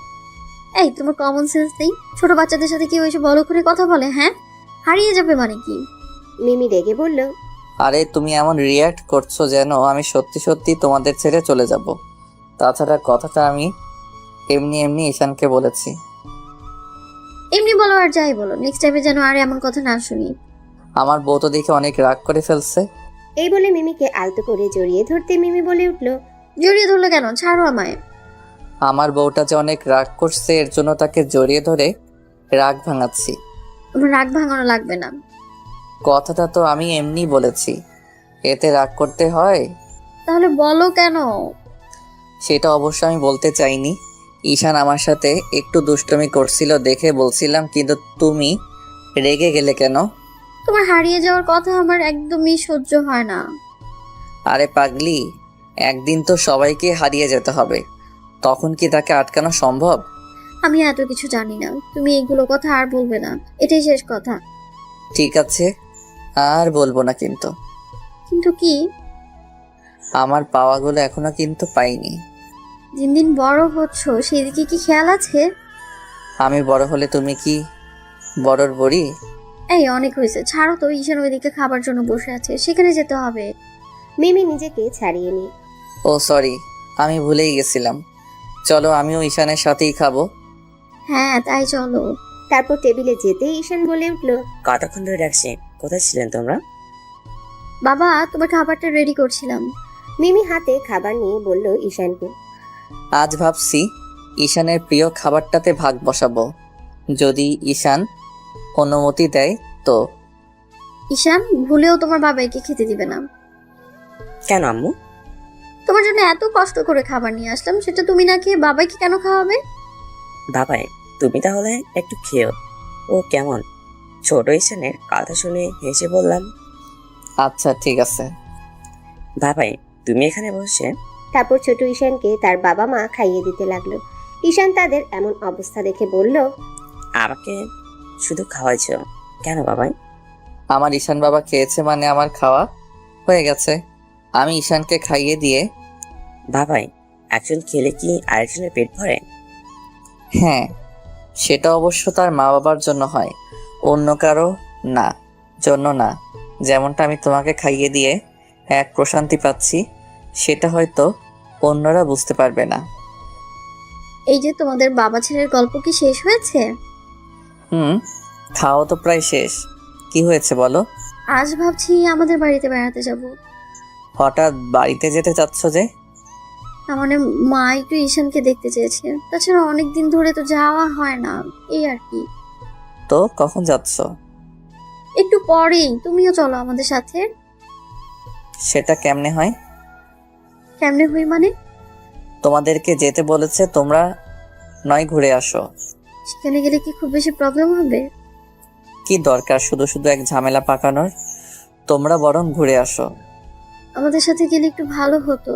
এই, তোমার কমন সেন্স নেই? ছোট বাচ্চাদের সাথে কেউ এসে বড় করে কথা বলে? হ্যাঁ, হারিয়ে যাবে মানে কি? মিমি রেগে বলল, আরে তুমি এমন রিয়্যাক্ট করছো যেন আমি সত্যি সত্যি তোমাদের ছেড়ে চলে যাব। তাছাড়া কথাটা আমি এমনি এমনি ঈশানকে বলেছি। এমনি বলো আর যাই বলো, নেক্সট টাইমে যেন আর এমন কথা না শুনি। আমার বউ তো দেখে অনেক রাগ করে ফেলছে। এই বলে মিমিকে আলতো করে জড়িয়ে ধরতে মিমি বলে উঠল, জড়িয়ে ধরলে কেন? ছাড়ো আমায়। আমার বউটা যে অনেক রাগ করছে এর জন্য তাকে জড়িয়ে ধরে রাগ ভাঙাচ্ছি। তোমার রাগ ভাঙানো লাগবে না। কথাটা তো আমি এমনি বলেছি, এতে রাগ করতে হয়? তাহলে বলো কেন? সেটা অবশ্য আমি বলতে চাইনি। ঈশান আমার সাথে একটু দুষ্টুমি করছিল দেখে বলছিলাম, কিন্তু তুমি রেগে গেলে কেন? তোমার হারিয়ে যাওয়ার কথা আমার একদমই সহ্য হয় না। আরে পাগলি, একদিন তো সবাইকে হারিয়ে যেতে হবে, তখন কি তাকে আটকানো সম্ভব? আমি এত কিছু জানি না, তুমি এগুলো কথা আর বলবে না, এটাই শেষ কথা। ঠিক আছে, আর বলবো না। কিন্তু কিন্তু কি? আমার পাওয়াগুলো এখনো কিন্তু পাইনি। দিন দিন বড় হচ্ছ, সেদিকে কি খেয়াল আছে? আমি বড় হলে তুমি কি বড়র বড়ি? এই অনেক হয়েছে, ছাড়ো তো। ঈশান ওইদিকে খাবার জন্য বসে আছে, সেখানে যেতে হবে। মিমি নিজেকে ছাড়িয়ে নিয়ে। ও সরি, আমি ভুলেই গেছিলাম। চলো আমিও ঈশানের সাথেই খাবো। হ্যাঁ তাই চলো। তারপর টেবিলে যেতেই ঈশান বলে উঠল, কতক্ষণ ধরে ডাকছি, কোথায় ছিলেন তোমরা? বাবা, তোমার খাবারটা রেডি করছিলাম। মিমি হাতে খাবার নিয়ে বলল ঈশানকে, আজ ভাবছি ঈশানের প্রিয় খাবারটাতে ভাগ বসাবো, যদি ঈশান অনুমতি দেয় তো। ঈশান ভুলেও তোমার বাবাইকে খেতে দিবে না। কেন আম্মু? তোমার জন্য এত কষ্ট করে খাবার নিয়ে আসলাম, সেটা তুমি না খেয়ে বাবাইকে কেন খাওয়াবে? বাবাই, তুমি তাহলে একটু খেও। ও কেমন? ছোট ঈশানের কথা শুনে হেসে বললাম, আচ্ছা ঠিক আছে। বাবাই তুমি এখানে বসে। তারপর ছোট ঈশানকে তার বাবা মা খাইয়ে দিতে লাগলো। ঈশান তাদের এমন অবস্থা দেখে বলল, আমাকে শুধু খাওয়াইছ কেন বাবাই? আমার ঈশান বাবা খেয়েছে মানে আমার খাওয়া হয়ে গেছে। আমি ঈশানকে খাইয়ে দিয়ে। বাবাই, একজন খেলে কি আরেকজনের পেট ভরে? হ্যাঁ, সেটা অবশ্য তার মা বাবার জন্য হয়, অন্য কারো না জন্য না। যেমনটা আমি তোমাকে খাইয়ে দিয়ে এক প্রশান্তি পাচ্ছি, সেটা হয়তো অন্যরা বুঝতে পারবে না। এই যে তোমাদের বাবা ছেলের গল্প কি শেষ হয়েছে? খাওয়া তো প্রায় শেষ। কি হয়েছে বলো? আজ ভাবছি আমাদের বাড়িতে বেড়াতে যাব। হঠাৎ বাড়িতে যেতে চাচ্ছ যে? মানে মা একটু ঈশানকে দেখতে চেয়েছে, তাছাড়া অনেকদিন ধরে তো যাওয়া হয় না, এই আর কি। তো কখন যাচ্ছ? একটু পরেই। তুমিও চলো আমাদের সাথে। সেটা কেমনে হয়? কেমনে হই মানে? তোমাদেরকে যেতে বলেছে, তোমরা নয় ঘুরে আসো। সেখানে গেলে কি খুব বেশি প্রবলেম হবে? কি দরকার শুধু শুধু এক ঝামেলা পাকানোর? তোমরা বরং ঘুরে আসো। আমাদের সাথে গেলে একটু ভালো হতো।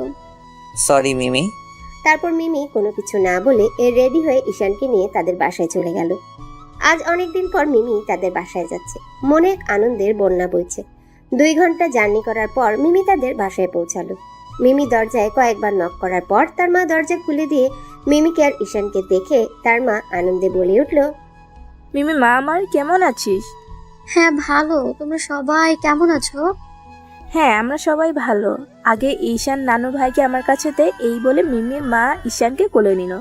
সরি মিমি। তারপর মিমি কোনো কিছু না বলে রেডি হয়ে ঈশানকে নিয়ে তাদের বাসায় চলে গেল। আজ অনেকদিন পর মিমি তাদের বাসায় যাচ্ছে, মনে এক আনন্দের বন্যা বইছে। 2 ঘন্টা জার্নি করার পর মিমি তাদের বাসায় পৌঁছালো। মিমি দরজায় কয়েকবার নক করার পর তার মা দরজা খুলে দিয়ে মিমিকে আর ঈশানকে দেখে তার মা আনন্দে বলে উঠল, মিমি মা আমার, কেমন আছিস? হ্যাঁ ভালো, তোমরা সবাই কেমন আছো? হ্যাঁ আমরা সবাই ভালো। আগে ঈশান নানু ভাইকে আমার কাছে দে, এই বলে মিমির মা ঈশানকে কোলে নিল।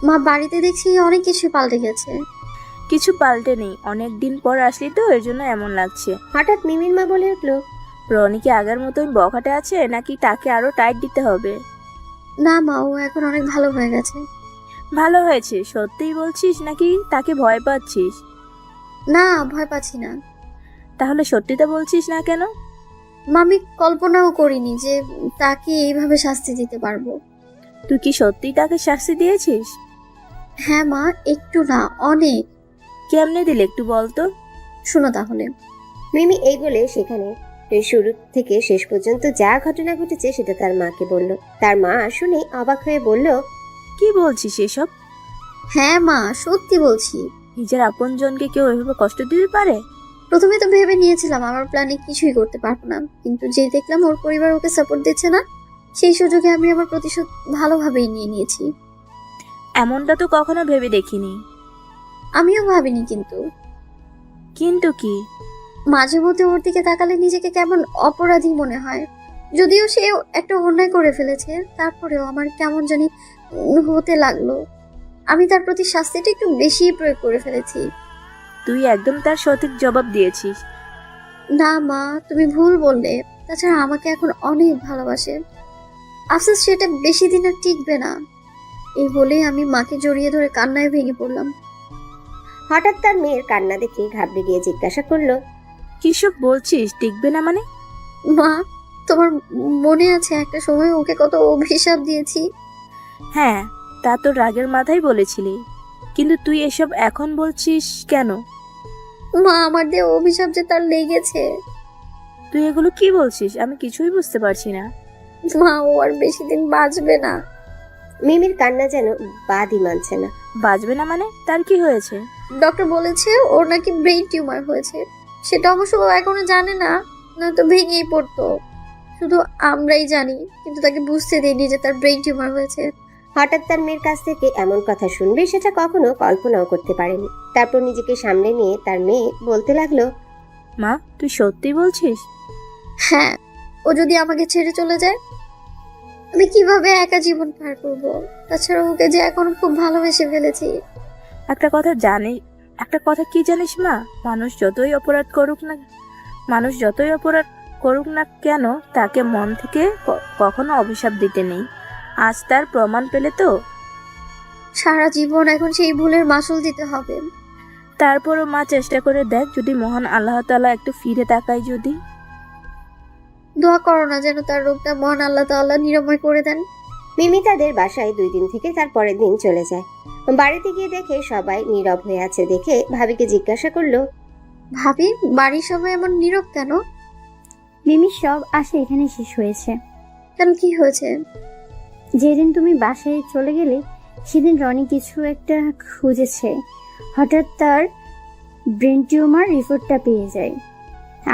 মা বাড়িতে দেখছি অনেক কিছু পাল্টে গেছে। কিছু পাল্টে নেই, অনেক দিন পর আসলি তো এর জন্য এমন লাগছে। হঠাৎ মিমির মা বলে উঠল, রনি কি আগের মতোই বখাটে আছে নাকি তাকে আরো টাইট দিতে হবে? না মা, ও এখন অনেক ভালো হয়ে গেছে। ভালো হয়েছে সত্যিই বলছিস নাকি তাকে ভয় পাচ্ছিস? না, ভয় পাচ্ছি না। তাহলে সত্যিটা বলছিস না কেন? মা আমি কল্পনাও করিনি যে তাকে এইভাবে শাস্তি দিতে পারবো। তুই কি সত্যিই তাকে শাস্তি দিয়েছিস? হ্যাঁ মা, একটু না অনেক। কেমনে দিলে একটু বলতো। শোনো তাহলে। মিমি এই বলে সেখানে শুরু থেকে শেষ পর্যন্ত যা ঘটনা ঘটেছে সেটা তার মাকে বলল। তার মা শুনে অবাক হয়ে বলল, কি বলছিস এসব? হ্যাঁ মা, সত্যি বলছি। নিজের আপনজনকে কেউ এভাবে কষ্ট দিতে পারে? প্রথমে তো ভেবে নিয়েছিলাম আমার প্ল্যানে কিছুই করতে পারবো না, কিন্তু যে দেখলাম ওর পরিবার ওকে সাপোর্ট দিচ্ছে না, সেই সুযোগে আমি আমার প্রতিশোধ ভালোভাবেই নিয়ে নিয়েছি। এমনটা তো কখনো ভেবে দেখিনি। আমিও ভাবিনি। কিন্তু কিন্তু কি? মাঝে মধ্যে ওর দিকে তাকালে নিজেকে কেমন অপরাধী মনে হয়। যদিও সে একটা অন্যায় করে ফেলেছে, তারপরেও আমার কেমন জানি হতে লাগলো। আমি তার প্রতি শাস্তিটা একটু বেশি প্রয়োগ করে ফেলেছি। তুই একদম তার সঠিক জবাব দিয়েছিস। না মা, তুমি ভুল বললে। তাছাড়া আমাকে এখন অনেক ভালোবাসে। আফসোস সেটা বেশি দিন আর টিকবে না। এই বলেই আমি মাকে জড়িয়ে ধরে কান্নায় ভেঙে পড়লাম। হঠাৎ তার মেয়ের কান্না দেখে ঘাবড়ে গিয়ে জিজ্ঞাসা করলো, কিসব বলছিস? টিকবে না মানে? মা, তোমার মনে আছে একটা সময় ওকে কত অভিশাপ দিয়েছি? হ্যাঁ, তা তো রাগের মাথায় বলেছিলি, কিন্তু তুই এসব এখন বলছিস কেন? মা, আমার দিয়ে অভিশাপ যে তার লেগেছে। তুই এগুলো কি বলছিস? আমি কিছুই বুঝতে পারছি না। মা, ও আর বেশি দিন বাঁচবে না। মিমির কান্না যেন বাদই মানছে না। বাঁচবে না মানে? তার কি হয়েছে? ডক্টর বলেছে ওর নাকি ব্রেইন টিউমার হয়েছে। সেটা অবশ্য ও এখনো জানে না, নয়তো ভেঙেই পড়তো। শুধু আমরাই জানি, কিন্তু তাকে বুঝতে দেয়নি যে তার ব্রেইন টিউমার হয়েছে। হঠাৎ তার মেয়ের কাছ থেকে এমন কথা শুনবে সেটা কখনো কল্পনাও করতে পারেনি। তারপর নিজেকে সামলে নিয়ে তার মেয়ে বলতে লাগলো, মা, তুই সত্যি বলছিস? হ্যাঁ, ও যদি আমাকে ছেড়ে চলে যায়, আমি কিভাবে একা জীবন পার করব? তাছাড়া ওকে যে এখন খুব ভালোবেসে ফেলেছি। একটা কথা কি জানিস মা? মানুষ যতই অপরাধ করুক না কেন, তাকে মন থেকে কখনো অভিশাপ দিতে নেই। আজ তার প্রমাণ পেলে তো। সারা জীবন এখন সেই ভুলের মাসুল দিতে হবে। তারপরও মা চেষ্টা করে দেখ, যদি মহান আল্লাহ তাআলা একটু ফিরে তাকায় যদি। দোয়া করো না যেন তার রোগটা মহান আল্লাহ তাআলা নিরাময় করে দেন। মিমি তাদের বাসায় 2 দিন থেকে তার পরের দিন চলে যায়। বাড়িতে গিয়ে দেখে সবাই নীরব হয়ে আছে দেখে ভাবিকে জিজ্ঞাসা করলো, ভাবি, বাড়ির সবাই এমন নীরব কেন? মিমির সব আশা এখানে শেষ হয়েছে। কেন, কি হয়েছে? যেদিন তুমি বাসায় চলে গেলে সেদিন রনি কিছু একটা খুঁজেছে। হঠাৎ তার ব্রেন টিউমার রিপোর্টটা পেয়ে যায়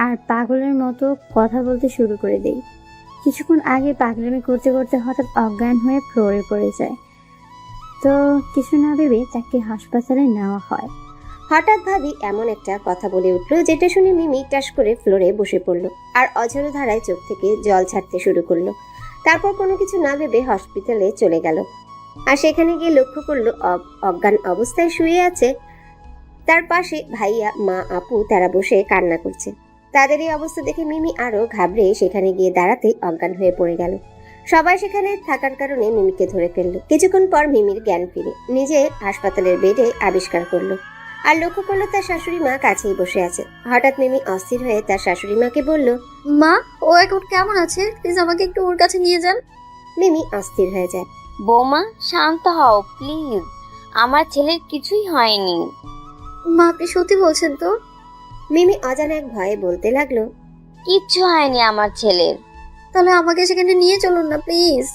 আর পাগলের মতো কথা বলতে শুরু করে দেয়। কিছুক্ষণ আগে পাগলামি করতে করতে হঠাৎ অজ্ঞান হয়ে ফ্লোরে পড়ে যায়। তো কিছু না ভেবে তাকে হাসপাতালে নেওয়া হয়। হঠাৎ ভাবি এমন একটা কথা বলে উঠলো যেটা শুনে মিমি টাস করে ফ্লোরে বসে পড়লো আর অঝোর ধারায় চোখ থেকে জল ছাড়তে শুরু করলো। তারপর কোনো কিছু না ভেবে হসপিটালে চলে গেল আর সেখানে গিয়ে লক্ষ্য করলো অজ্ঞান অবস্থায় শুয়ে আছে। তার পাশে ভাইয়া, মা, আপু তারা বসে কান্না করছে। তাদের এই অবস্থা দেখে মিমি আরো ঘাবড়ে সেখানে গিয়ে দাঁড়াতেই অজ্ঞান হয়ে পড়ে গেল। সবাই সেখানে থাকার কারণে মিমিকে ধরে ফেললো। কিছুক্ষণ পর মিমির জ্ঞান ফিরে নিজে হাসপাতালের বেডে আবিষ্কার করলো আর লক্ষ্য করলো তার শাশুড়ি মা কাছেই বসে আছে। হঠাৎ মিমি অস্থির হয়ে তার শাশুড়ি মাকে বলল, মা, ও এখন কেমন আছে? প্লিজ আমাকে একটু ওর কাছে নিয়ে যান। মিমি অস্থির হয়ে যায়। বৌমা, শান্ত হও প্লিজ। আমার ছেলের কিছুই হয়নি। মা, আপনি সত্যি বলছেন তো? মিমি অজানা এক ভয়ে বলতে লাগলো, কিচ্ছু হয়নি আমার ছেলের। তাহলে আমাকে সেখানে নিয়ে চলুন না প্লিজ।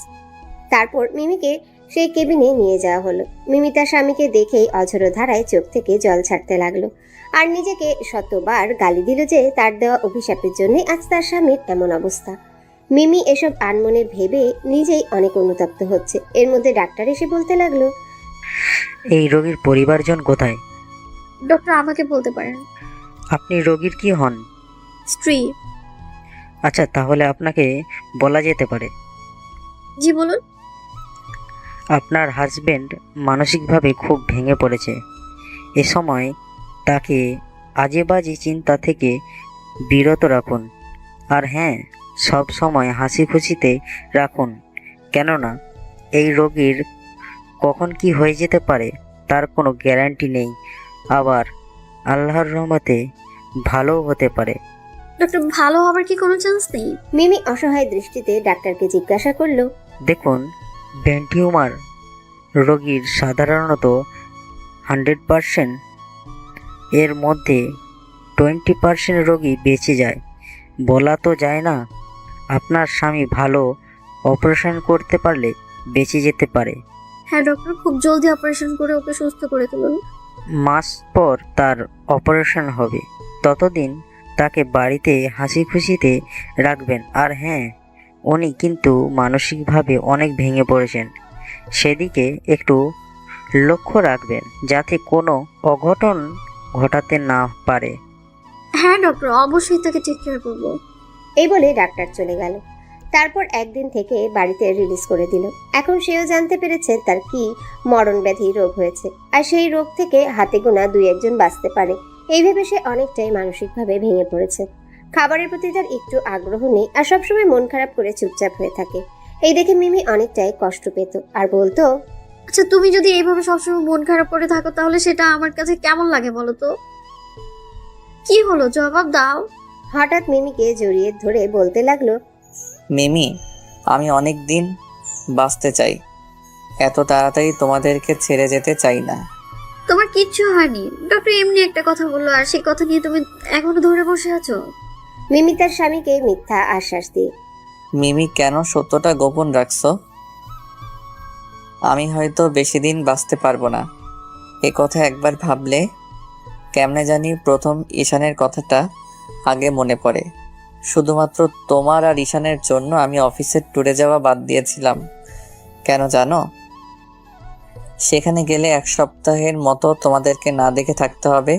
তারপর মিমিকে সেই কেবিনে নিয়ে যাওয়া হলো। মিমি তার স্বামীকে দেখেই অঝোর ধারায় চোখ থেকে জল ছাড়তে লাগলো আর নিজেকে শতবার গালি দিল যে তার দেওয়া অভিশাপের জন্য আজ তার স্বামীর এমন অবস্থা। মিমি এসব আনমনে ভেবে নিজেই অনেক অনুতপ্ত হচ্ছে। এর মধ্যে ডাক্তার এসে বলতে লাগলো, এই রোগীর পরিবারজন কোথায়? ডক্টর, আমাকে বলতে পারেন। আপনি রোগীর কি হন? স্ত্রী। আচ্ছা, তাহলে আপনাকে বলা যেতে পারে। জি বলুন। আপনার হাজবেন্ড মানসিকভাবে খুব ভেঙে পড়েছে। এ সময় তাকে আজেবাজে চিন্তা থেকে বিরত রাখুন। আর হ্যাঁ, সব সময় হাসি খুশিতে রাখুন, কেননা এই রোগীর কখন কি হয়ে যেতে পারে তার কোনো গ্যারান্টি নেই। আবার আল্লাহর রহমতে ভালোও হতে পারে। ডক্টর, ভালো হবার কি কোনো চান্স নেই? মিমি অসহায় দৃষ্টিতে ডাক্তারকে জিজ্ঞাসা করলো, দেখুন, ব্রেন টিউমার রোগীর সাধারণত 100% এর মধ্যে 20% রোগী বেঁচে যায়। বলা তো যায় না, আপনার স্বামী ভালো অপারেশন করতে পারলে বেঁচে যেতে পারে। হ্যাঁ ডক্টর, খুব জলদি অপারেশন করে ওকে সুস্থ করে তুলুন। মাস পর তার অপারেশন হবে, ততদিন তাকে বাড়িতে হাসি খুশিতে রাখবেন। আর হ্যাঁ, উনি কিন্তু মানসিকভাবে অনেক ভেঙে পড়েছেন, সেদিকে একটু লক্ষ্য রাখবেন যাতে কোনো অঘটন ঘটাতে না পারে। হ্যাঁ ডক্টর, অবশ্যই তাকে টেক কেয়ার করবো। এই বলে ডাক্তার চলে গেল। তারপর একদিন থেকে বাড়িতে রিলিজ করে দিল। এখন সেও জানতে পেরেছে তার কি মরণ ব্যাধি রোগ হয়েছে, আর সেই রোগ থেকে হাতে গোনা 2-1 বাঁচতে পারে। এই ভেবে সে অনেকটাই মানসিকভাবে ভেঙে পড়েছে। খাবারের প্রতি তার একটু আগ্রহ নেই, আর সবসময় মন খারাপ করে চুপচাপ হয়ে থাকে। এই দেখে মিমি অনেকটাই কষ্ট পেত, আর বলতো, আচ্ছা তুমি যদি এইভাবে সবসময় মন খারাপ করে থাকো তাহলে সেটা আমার কাছে কেমন লাগে বলো তো? কি হলো, জবাব দাও। হঠাৎ মিমিকে জড়িয়ে ধরে বলতে লাগলো, মিমি, আমি অনেক দিন বাঁচতে চাই, এত তাড়াতাড়ি তোমাদেরকে ছেড়ে যেতে চাই না। তোমার কিচ্ছু হয়নি, ডক্টর এমনি একটা কথা বললো আর সেই কথা নিয়ে তুমি এখনো ধরে বসে আছো। মিমি তার স্বামীকে মিথ্যা আশ্বাস দিয়ে, মিমি, কেন সত্যটা গোপন রাখছো? আমি হয়তো বেশি দিন বাঁচতে পারবো না, এ কথা একবার ভাবলে কেমনে জানি প্রথম ঈশানের কথাটা আগে মনে পড়ে। শুধুমাত্র তোমার আর ঈশানের জন্য আমি অফিসের ট্যুরে যাওয়া বাদ দিয়েছিলাম। কেন জানো? সেখানে গেলে 1 সপ্তাহের মতো তোমাদেরকে না দেখে থাকতে হবে,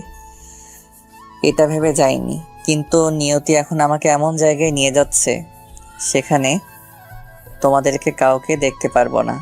এটা ভেবে যাইনি। কিন্তু নিয়তি এখন আমাকে এমন জায়গায় নিয়ে যাচ্ছে, সেখানে তোমাদেরকে কাউকে দেখতে পারবো না।